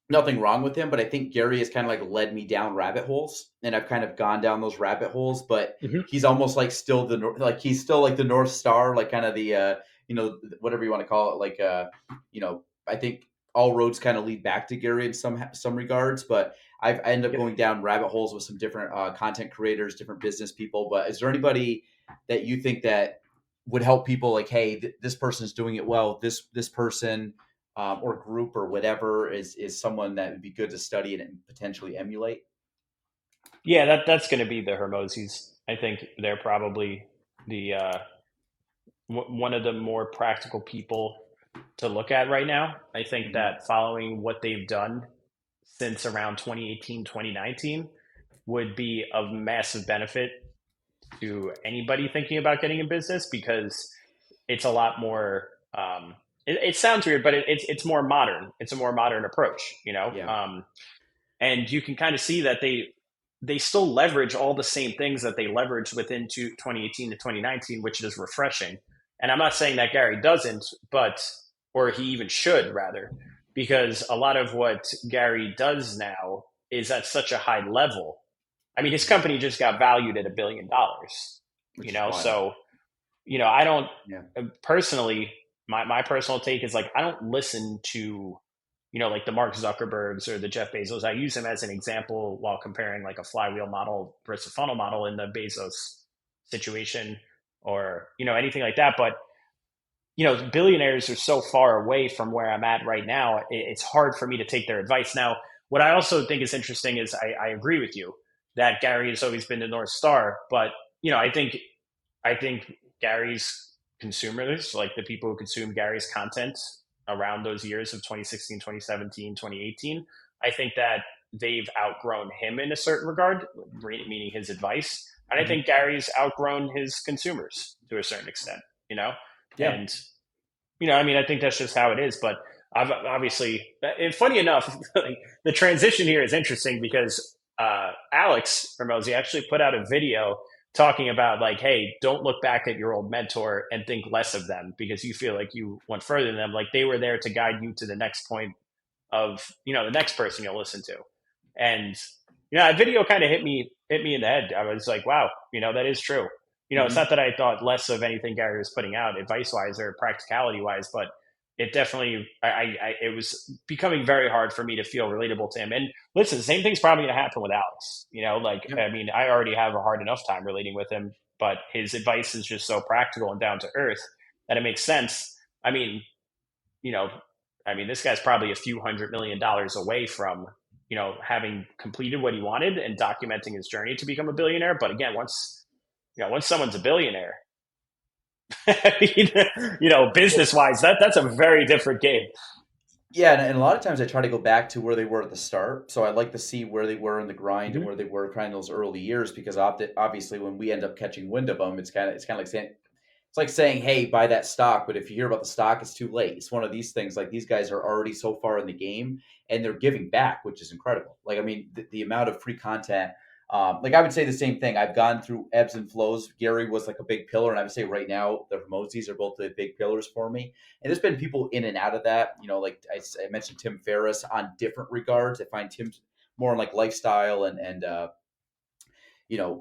nothing wrong with him, but I think Gary has kind of like led me down rabbit holes, and I've kind of gone down those rabbit holes. But he's almost like still he's still like the North Star, like kind of the whatever you want to call it, like I think all roads kind of lead back to Gary in some regards, but I end up going down rabbit holes with some different content creators, different business people. But is there anybody that you think that would help people like, hey, this person's doing it well. This person or group or whatever is someone that would be good to study and potentially emulate. Yeah, that's going to be the Hermosis. I think they're probably the one of the more practical people to look at right now. I think Mhm. that following what they've done since around 2018, 2019 would be of massive benefit to anybody thinking about getting in business because it's a lot more. It sounds weird, but it's more modern. It's a more modern approach, you know. Yeah. And you can kind of see that they still leverage all the same things that they leveraged within 2018 to 2019, which is refreshing. And I'm not saying that Gary doesn't, but or he even should rather, because a lot of what Gary does now is at such a high level. I mean, his Mhm. company just got valued at $1 billion, Which is wild. so I don't Yeah. personally, my personal take is like, I don't listen to, like the Mark Zuckerbergs or the Jeff Bezos. I use them as an example while comparing like a flywheel model versus a funnel model in the Bezos situation or, anything like that. But, billionaires are so far away from where I'm at right now. It's hard for me to take their advice. Now, what I also think is interesting is I agree with you that Gary has always been the North Star, but, I think Gary's consumers, like the people who consume Gary's content around those years of 2016, 2017, 2018, I think that they've outgrown him in a certain regard, meaning his advice. And I Mhm. think Gary's outgrown his consumers to a certain extent, you know? Yeah. And, I mean, I think that's just how it is. But obviously, and funny enough, like, the transition here is interesting because Alex Ramosi actually put out a video talking about like, hey, don't look back at your old mentor and think less of them because you feel like you went further than them. Like they were there to guide you to the next point of the next person you'll listen to. And that video kind of hit me in the head. I was like, wow, that is true. It's Mhm. not that I thought less of anything Gary was putting out advice wise or practicality wise, but it definitely it was becoming very hard for me to feel relatable to him. And listen, the same thing's probably going to happen with Alex. Like Yep. I mean, I already have a hard enough time relating with him, but his advice is just so practical and down to earth that it makes sense. I mean, you know, this guy's probably a few $100 million away from, having completed what he wanted and documenting his journey to become a billionaire. But again, once someone's a billionaire, business wise, that's a very different game. Yeah, and a lot of times I try to go back to where they were at the start. So I like to see where they were in the grind and Mm-hmm. where they were kind of those early years because obviously when we end up catching wind of them, it's kind of like saying hey, buy that stock. But if you hear about the stock, it's too late. It's one of these things. Like these guys are already so far in the game, and they're giving back, which is incredible. Like I mean, the amount of free content. Like I would say the same thing. I've gone through ebbs and flows. Gary was like a big pillar, and I would say right now the Hermosis are both the big pillars for me. And there's been people in and out of that. Like I mentioned Tim Ferriss on different regards. I find Tim's more on like lifestyle and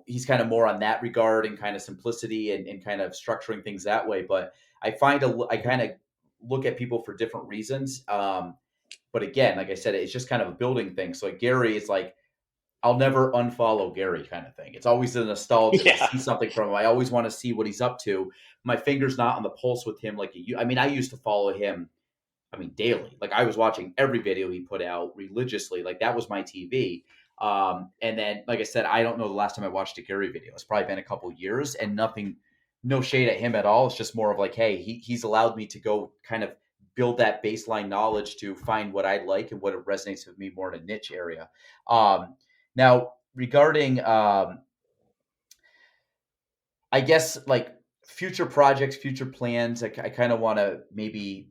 he's kind of more on that regard and kind of simplicity and kind of structuring things that way. But I kind of look at people for different reasons. But again, like I said, it's just kind of a building thing. So like Gary is like, I'll never unfollow Gary kind of thing. It's always the nostalgia to Yeah. see something from him. I always want to see what he's up to. My finger's not on the pulse with him like you. I mean, I used to follow him. I mean, daily. Like I was watching every video he put out religiously. Like that was my TV. And then, like I said, I don't know the last time I watched a Gary video. It's probably been a couple years, and nothing, no shade at him at all. It's just more of like, hey, he's allowed me to go kind of build that baseline knowledge to find what I like and what resonates with me more in a niche area. Now, regarding I guess like future projects, future plans. I kind of want to maybe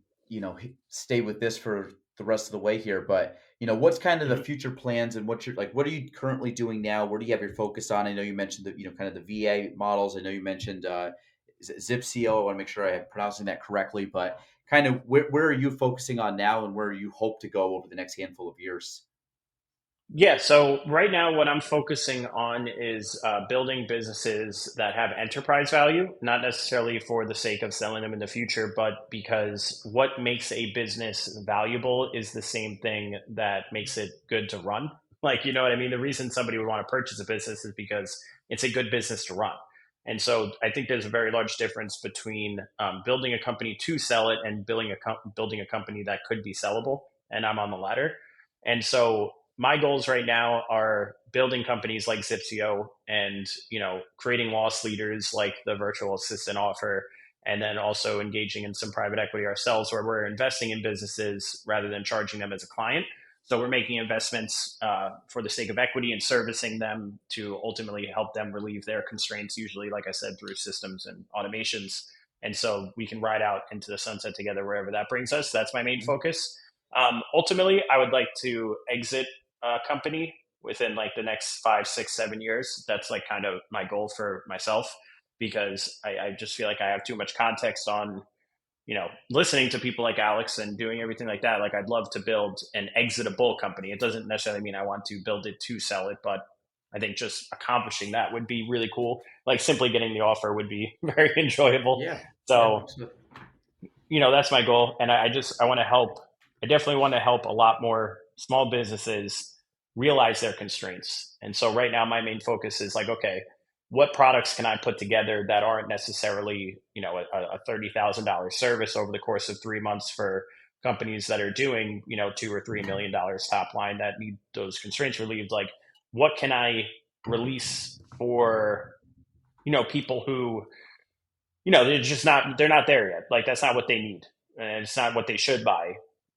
stay with this for the rest of the way here. But what's kind of the Mhm. future plans and what's your like? What are you currently doing now? Where do you have your focus on? I know you mentioned the kind of the VA models. I know you mentioned is it Zipseo. I want to make sure I'm pronouncing that correctly. But kind of where are you focusing on now, and where you hope to go over the next handful of years? Yeah, so right now, what I'm focusing on is building businesses that have enterprise value, not necessarily for the sake of selling them in the future, but because what makes a business valuable is the same thing that makes it good to run. Like, you know what I mean? The reason somebody would want to purchase a business is because it's a good business to run. And so I think there's a very large difference between building a company to sell it and building a company that could be sellable. And I'm on the latter. And so my goals right now are building companies like Zipsio and, creating loss leaders like the virtual assistant offer, and then also engaging in some private equity ourselves where we're investing in businesses rather than charging them as a client. So we're making investments for the sake of equity and servicing them to ultimately help them relieve their constraints, usually, like I said, through systems and automations. And so we can ride out into the sunset together wherever that brings us. That's my main focus. Ultimately, I would like to exit a company within like the next 5, 6, 7 years. That's like kind of my goal for myself, because I just feel like I have too much context on, listening to people like Alex and doing everything like that. Like, I'd love to build an exitable company. It doesn't necessarily mean I want to build it to sell it, but I think just accomplishing that would be really cool. Like, simply getting the offer would be very enjoyable. Yeah. Yeah. So, Absolutely. that's my goal. And I want to help. I definitely want to help a lot more small businesses realize their constraints. And so right now, my main focus is like, okay, what products can I put together that aren't necessarily, a $30,000 service over the course of 3 months for companies that are doing, $2 or $3 million top line that need those constraints relieved. Like, what can I release for, people who, they're not there yet. Like, that's not what they need. And it's not what they should buy,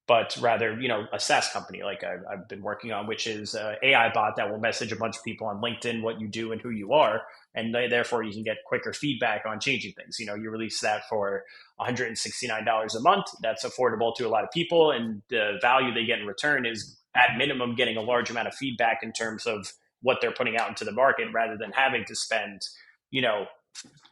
but rather, a SaaS company like I've been working on, which is a AI bot that will message a bunch of people on LinkedIn what you do and who you are. And therefore you can get quicker feedback on changing things. You release that for $169 a month. That's affordable to a lot of people. And the value they get in return is at minimum getting a large amount of feedback in terms of what they're putting out into the market, rather than having to spend, you know,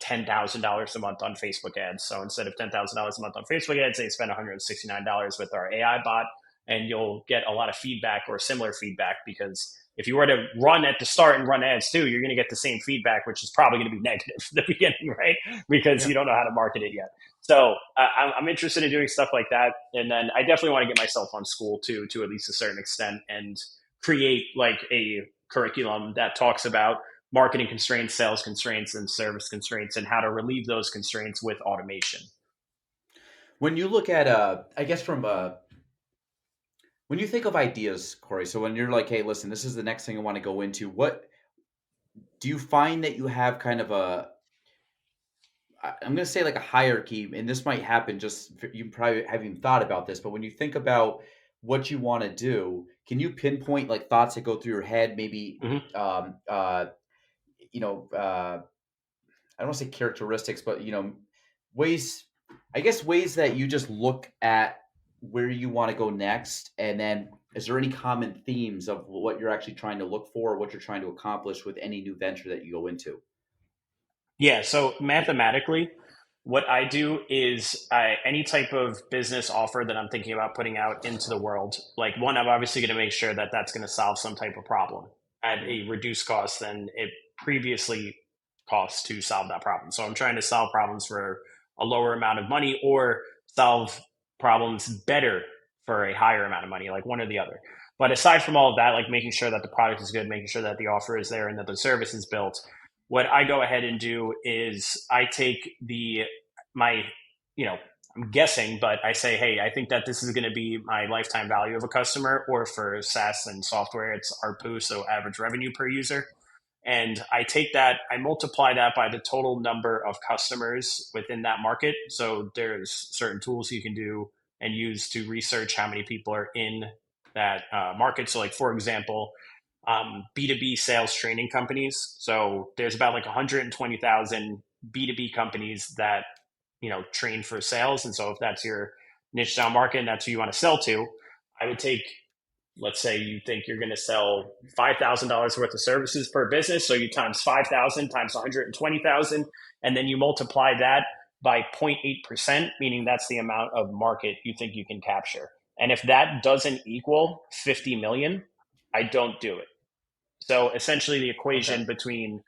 $10,000 a month on Facebook ads. So instead of $10,000 a month on Facebook ads, they spend $169 with our AI bot, and you'll get a lot of feedback or similar feedback. Because if you were to run at the start and run ads too, you're going to get the same feedback, which is probably going to be negative at the beginning, right? Because Yeah. you don't know how to market it yet. So I'm interested in doing stuff like that. And then I definitely want to get myself on school too, to at least a certain extent, and create like a curriculum that talks about marketing constraints, sales constraints, and service constraints, and how to relieve those constraints with automation. When you look at, I guess from when you think of ideas, Corey, so when you're like, hey, listen, this is the next thing I want to go into, what do you find that you have kind of I'm going to say like a hierarchy, and this might happen just, you probably haven't even thought about this, but when you think about what you want to do, can you pinpoint like thoughts that go through your head, maybe, Mm-hmm. um, uh, you know, I don't want to say characteristics, but ways, I guess ways that you just look at where you want to go next, and then is there any common themes of what you're actually trying to look for, or what you're trying to accomplish with any new venture that you go into? Yeah. So mathematically, what I do is any type of business offer that I'm thinking about putting out into the world, like one, I'm obviously going to make sure that that's going to solve some type of problem at a reduced cost than it previously cost to solve that problem. So I'm trying to solve problems for a lower amount of money, or solve problems better for a higher amount of money, like one or the other. But aside from all of that, like making sure that the product is good, making sure that the offer is there, and that the service is built, what I go ahead and do is I take my, I'm guessing, but I say, hey, I think that this is going to be my lifetime value of a customer, or for SaaS and software, it's ARPU, so average revenue per user. And I take that, I multiply that by the total number of customers within that market. So there's certain tools you can do and use to research how many people are in that market. So, like, for example, B2B sales training companies. So there's about like 120,000 B2B companies that, train for sales. And so if that's your niche down market and that's who you want to sell to, I would take, let's say you think you're going to sell $5,000 worth of services per business. So you times 5,000 times 120,000, and then you multiply that by 0.8%, meaning that's the amount of market you think you can capture. And if that doesn't equal 50 million, I don't do it. So essentially, the Okay. equation between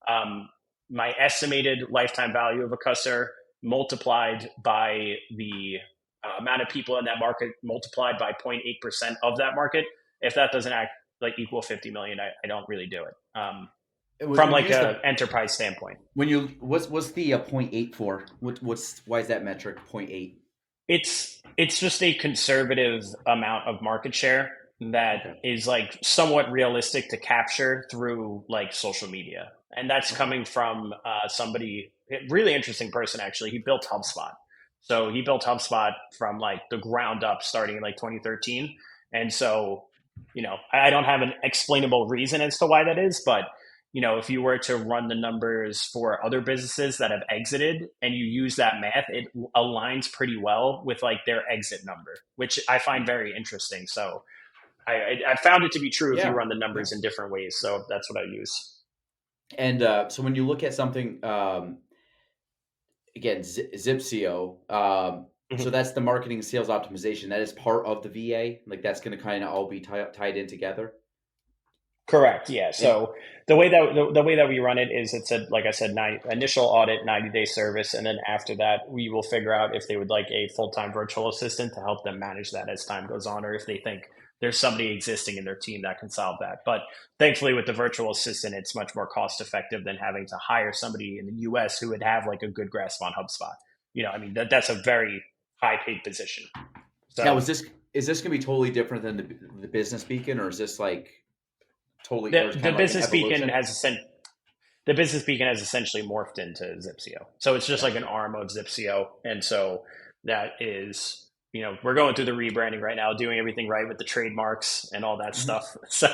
um, my estimated lifetime value of a customer multiplied by the amount of people in that market multiplied by 0.8% of that market, if that doesn't act like equal 50 million, I don't really do it. from When you like use a the enterprise standpoint. when you what's the point eight for? What's why is that metric point eight? It's just a conservative amount of market share that Okay. is like somewhat realistic to capture through like social media, and that's Okay. coming from somebody, a really interesting person actually. He built HubSpot, so he built HubSpot from like the ground up, starting in like 2013, and so I don't have an explainable reason as to why that is, but if you were to run the numbers for other businesses that have exited and you use that math, it aligns pretty well with like their exit number, which I find very interesting. So I found it to be true if you Yeah. run the Yeah. numbers in different ways. So that's what I use. And so when you look at something, again, Zipsio, so Mhm. that's the marketing and sales optimization. That is part of the VA. Like that's going to kind of all be tied in together. Correct. Yeah. And So the way that we run it is it's a, like I said, initial audit, 90-day service, and then after that we will figure out if they would like a full-time virtual assistant to help them manage that as time goes on, or if they think there's somebody existing in their team that can solve that. But thankfully, with the virtual assistant, it's much more cost effective than having to hire somebody in the U.S. who would have like a good grasp on HubSpot. I mean that's a very high paid position. now, So is this going to be totally different than the business beacon, or is this like totally, the or is it the kind of like an business beacon evolution? has the business beacon has essentially morphed into Zipsio. So it's just like an Gotcha. arm of Zipsio. And so that is, we're going through the rebranding right now, doing everything right with the trademarks and all that Mhm. stuff. So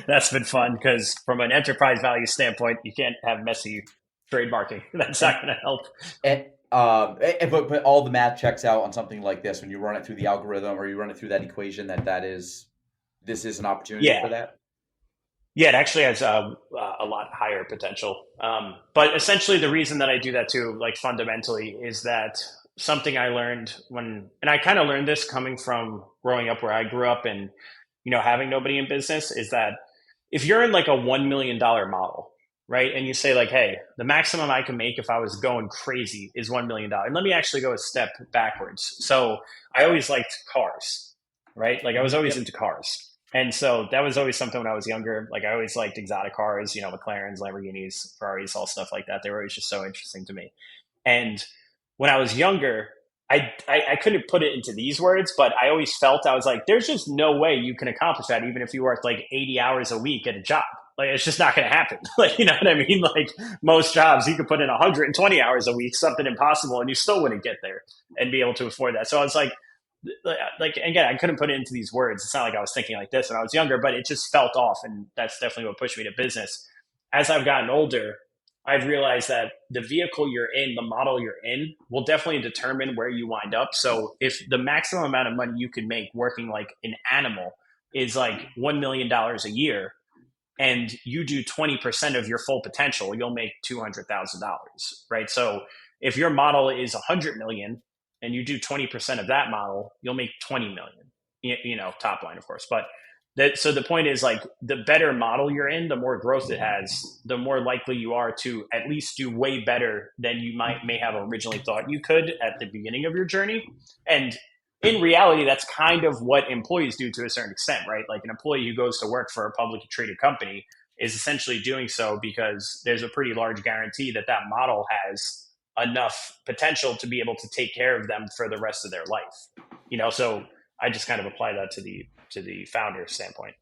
that's been fun because from an enterprise value standpoint, you can't have messy trademarking. That's not And going to help. but all the math checks out on something like this when you run it through the algorithm or you run it through that equation that is this is an opportunity for Yeah. that. Yeah, it actually has a lot higher potential. But essentially, the reason that I do that too, like fundamentally, is that something I learned and I kind of learned this coming from growing up where I grew up and, having nobody in business, is that if you're in like a $1 million model, right, and you say like, hey, the maximum I can make if I was going crazy is $1 million. And let me actually go a step backwards. So I always liked cars, right? Like I was always Yep. into cars. And so that was always something when I was younger. Like I always liked exotic cars, McLarens, Lamborghinis, Ferraris, all stuff like that. They were always just so interesting to me. And when I was younger, I couldn't put it into these words, but I always felt I was like, there's just no way you can accomplish that, even if you worked like 80 hours a week at a job. Like it's just not going to happen. Like, you know what I mean? Like most jobs, you could put in 120 hours a week, something impossible, and you still wouldn't get there and be able to afford that. So I was like again, I couldn't put it into these words. It's not like I was thinking like this when I was younger, but it just felt off, and that's definitely what pushed me to business. As I've gotten older, I've realized that the vehicle you're in, the model you're in, will definitely determine where you wind up. So if the maximum amount of money you can make working like an animal is like $1 million a year, and you do 20% of your full potential, you'll make $200,000, right? So if your model is 100 million and you do 20% of that model, you'll make 20 million, top line, of course. But so the point is like the better model you're in, the more growth it has, the more likely you are to at least do way better than you may have originally thought you could at the beginning of your journey. And in reality, that's kind of what employees do to a certain extent, right? Like an employee who goes to work for a publicly traded company is essentially doing so because there's a pretty large guarantee that that model has enough potential to be able to take care of them for the rest of their life. So I just kind of apply that to the founder standpoint.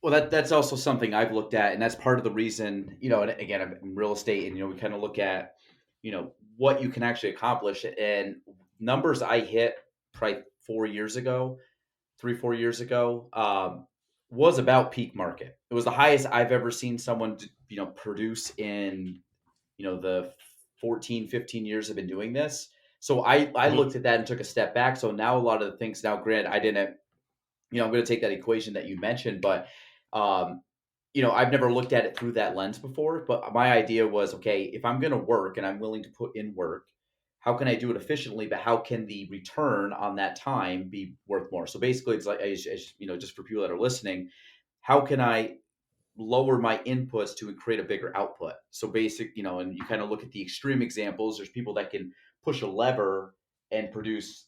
Well, that's also something I've looked at, and that's part of the reason, and again, I'm in real estate, and we kind of look at, what you can actually accomplish, and numbers I hit probably 4 years ago, 3 4 years ago, was about peak market. It was the highest I've ever seen someone, produce in, the 14 15 years I've been doing this. So I Mm-hmm. looked at that and took a step back. So now a lot of the things now, granted, I didn't, I'm going to take that equation that you mentioned, but um, I've never looked at it through that lens before. But my idea was, okay, if I'm going to work and I'm willing to put in work, how can I do it efficiently? But how can the return on that time be worth more? So basically, it's like, just for people that are listening, how can I lower my inputs to create a bigger output? So and you kind of look at the extreme examples. There's people that can push a lever and produce,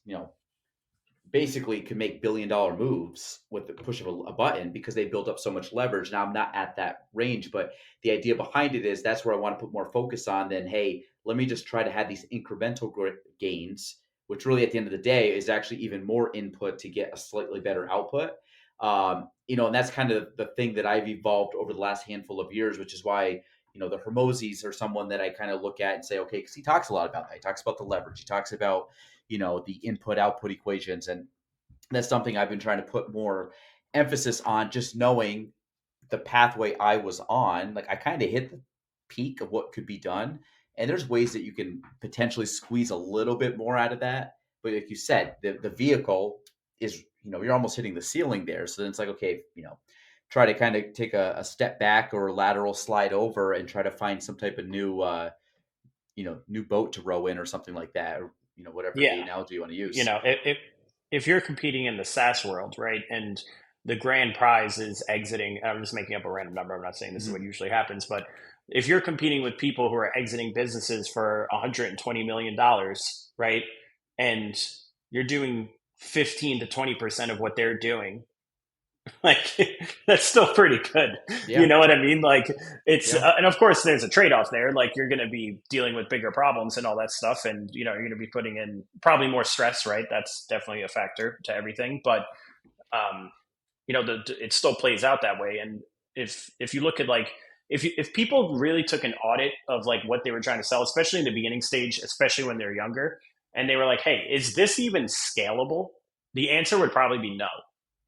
basically could make billion-dollar moves with the push of a button because they built up so much leverage. Now I'm not at that range, but the idea behind it is that's where I want to put more focus on than, hey, let me just try to have these incremental gains, which really at the end of the day is actually even more input to get a slightly better output. And that's kind of the thing that I've evolved over the last handful of years, which is why, the Hermosis are someone that I kind of look at and say, okay, because he talks a lot about that. He talks about the leverage. He talks about, the input output equations. And that's something I've been trying to put more emphasis on, just knowing the pathway I was on. Like, I kind of hit the peak of what could be done. And there's ways that you can potentially squeeze a little bit more out of that. But like you said, the vehicle is, you're almost hitting the ceiling there. So then it's like, okay, try to kind of take a step back or a lateral slide over and try to find some type of new boat to row in or something like that. Or, whatever the Yeah. analogy you want to You use. know, if you're competing in the SaaS world, right, and the grand prize is exiting, I'm just making up a random number. I'm not saying this is Mhm. what usually happens, but if you're competing with people who are exiting businesses for $120 million, right, and you're doing 15 to 20% of what they're doing, like that's still pretty good. You Yeah. know what I mean? Like it's Yeah. and of course there's a trade-off there. Like you're going to be dealing with bigger problems and all that stuff, and you're going to be putting in probably more stress, right? That's definitely a factor to everything. But um, it still plays out that way. And if you look at like if people really took an audit of like what they were trying to sell, especially in the beginning stage, especially when they're younger, and they were like, "Hey, is this even scalable?" The answer would probably be no.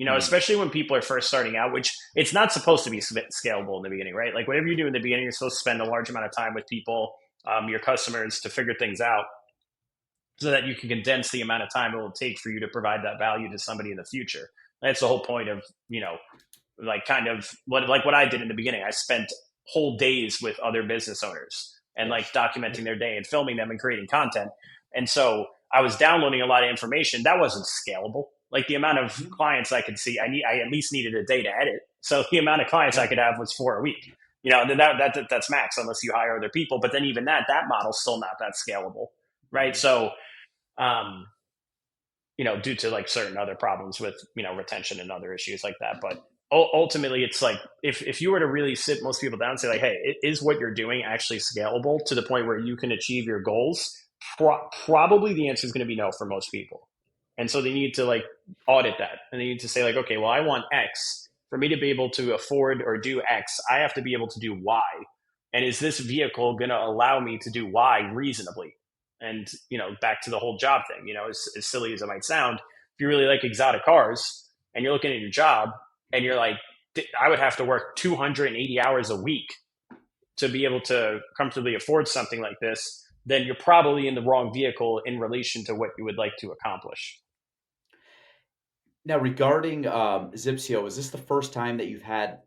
Mhm. Especially when people are first starting out, which it's not supposed to be scalable in the beginning, right? Like whatever you do in the beginning, you're supposed to spend a large amount of time with people, your customers, to figure things out so that you can condense the amount of time it will take for you to provide that value to somebody in the future. That's the whole point of, like kind of what I did in the beginning. I spent whole days with other business owners and Yeah. like documenting their day and filming them and creating content. And so I was downloading a lot of information that wasn't scalable. Like the amount of Mhm. clients I could see, I at least needed a day to edit. So the amount of clients I Yeah. could have was 4 a week. That's max unless you hire other people. But then even that model's still not that scalable, right? Mhm. So um, due to like certain other problems with, retention and other issues like that. But ultimately, it's like if you were to really sit most people down and say like, hey, is what you're doing actually scalable to the point where you can achieve your goals? Probably the answer is going to be no for most people. And so they need to like audit that, and they need to say like, okay, well, I want X. For me to be able to afford or do X, I have to be able to do Y. And is this vehicle going to allow me to do Y reasonably? And back to the whole job thing, as silly as it might sound, if you really like exotic cars and you're looking at your job and you're like, I would have to work 280 hours a week to be able to comfortably afford something like this, then you're probably in the wrong vehicle in relation to what you would like to accomplish. Now, regarding Zipsio, is this the first time that you've had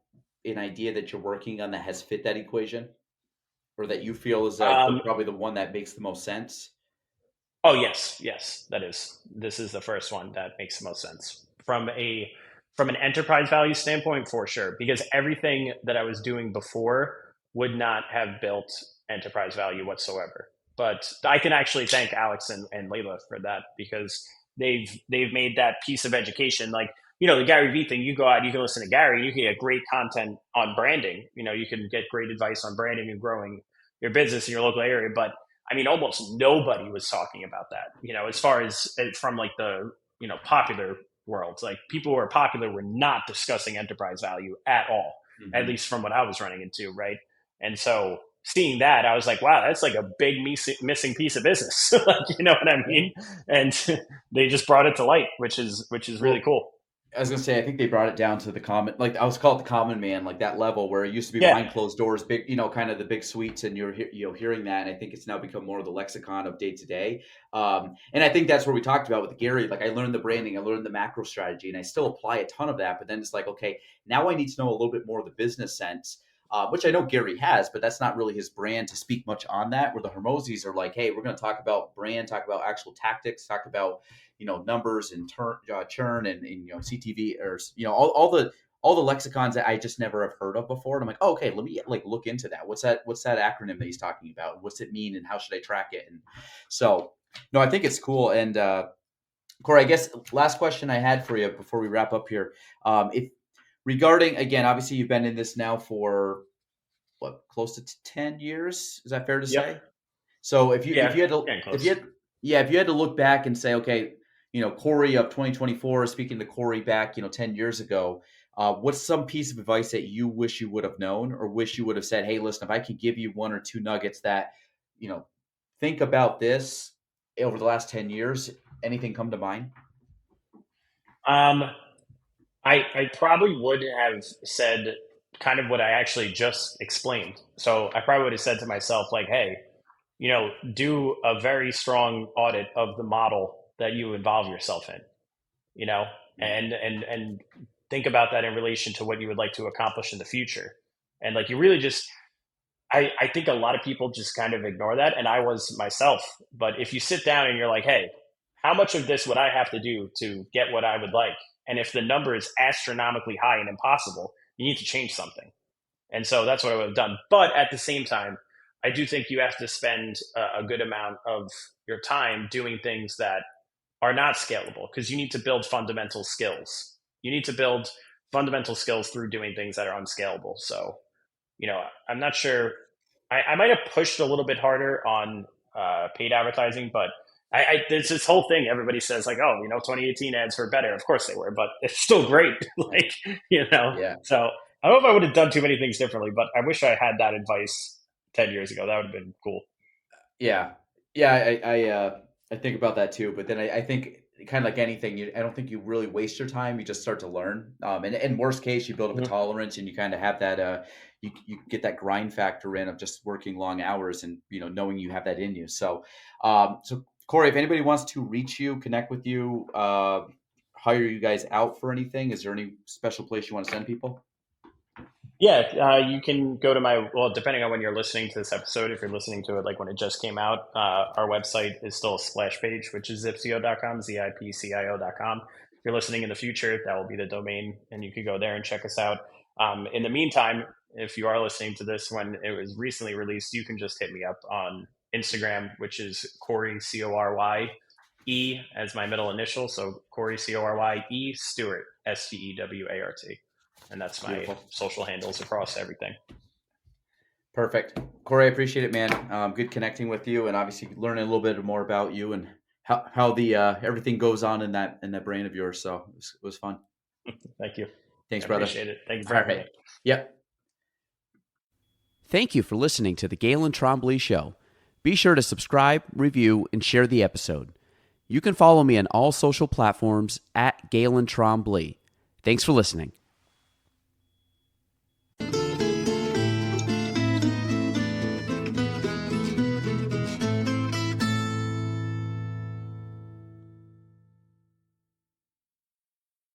an idea that you're working on that has fit that equation, or that you feel is Um, probably the one that makes the most sense? oh yes, yes, that is. This is the first one that makes the most sense from an enterprise value standpoint, for sure. Because everything that I was doing before would not have built enterprise value whatsoever. But I can actually thank Alex and Layla for that, because they've made that piece of education like the Gary Vee thing. You go out, you can listen to Gary, you can get great content on branding. You can get great advice on branding and growing your business in your local area, but I mean, almost nobody was talking about that, as far as from like the, popular world. Like people who are popular were not discussing enterprise value at all, at Mhm. least from what I was running into. Right. And so seeing that, I was like, wow, that's like a big missing piece of business. Like, you know what I Yeah. mean? And they just brought it to light, which is really Well, cool. I was gonna say, I think they brought it down to the common, like I was called the common man, like that level where it used to be Yeah. behind closed doors, big, kind of the big suites, and you're hearing that, and I think it's now become more of the lexicon of day to day. And I think that's where we talked about with Gary. Like I learned the branding, I learned the macro strategy, and I still apply a ton of that. But then it's like, okay, now I need to know a little bit more of the business sense. Which I know Gary has, but that's not really his brand to speak much on that. Where the Hermosis are like, hey, we're going to talk about brand, talk about actual tactics, talk about numbers and churn and CTV, or all the lexicons that I just never have heard of before. And I'm like, oh, okay, let me like look into that. What's that acronym that he's talking about? What's it mean, and how should I track it? And so, no, I think it's cool. And Corey, I guess last question I had for you before we wrap up here. If regarding, again, obviously you've been in this now for what, close to 10 years? Is that fair to Yep. say? So if Yeah. you had to Getting if close. you had yeah, if you had to look back and say, okay, Corey of 2024 speaking to Corey back, 10 years ago, what's some piece of advice that you wish you would have known or wish you would have said, hey, listen, if I could give you one or two nuggets that, you know, think about this over the last 10 years, anything come to mind? Um, I probably would have said kind of what I actually just explained. So I probably would have said to myself, like, hey, do a very strong audit of the model that you involve yourself in, you know, Yeah. and think about that in relation to what you would like to accomplish in the future. And like you really just I think a lot of people just kind of ignore that, and I was myself. But if you sit down and you're like, hey, how much of this would I have to do to get what I would like? And if the number is astronomically high and impossible, you need to change something. And so that's what I would have done. But at the same time, I do think you have to spend a good amount of your time doing things that are not scalable because you need to build fundamental skills. You need to build fundamental skills through doing things that are unscalable. So, I'm not sure. I might have pushed a little bit harder on paid advertising, but there's this whole thing. Everybody says like, oh, 2018 ads were better. Of course they were, but it's still great. like, Yeah. so I don't know if I would have done too many things differently, but I wish I had that advice 10 years ago. That would have been cool. Yeah, yeah, I think about that too. But then I think kind of like anything, I don't think you really waste your time. You just start to learn. And in worst case, you build up a Mhm. tolerance, and you kind of have that. You get that grind factor in of just working long hours, and knowing you have that in you. So Corey, if anybody wants to reach you, connect with you, hire you guys out for anything, is there any special place you want to send people? Yeah, you can go to well, depending on when you're listening to this episode, if you're listening to it like when it just came out, our website is still a splash page, which is zipcio.com, zipcio.com. If you're listening in the future, that will be the domain, and you can go there and check us out. In the meantime, if you are listening to this when it was recently released, you can just hit me up on Instagram, which is Cory, Corye, as my middle initial. So Cory, Corye, Stewart, Stewart. And that's my Beautiful. social handles across everything. Perfect. Corey, I appreciate it, man. Good connecting with you, and obviously learning a little bit more about you and how the everything goes on in that brain of yours. So it was fun. Thank you. Thanks, I brother. appreciate it. Thank you for All having me. right. Yep. Thank you for listening to the Galen Trombley Show. Be sure to subscribe, review, and share the episode. You can follow me on all social platforms at Galen Trombley. Thanks for listening.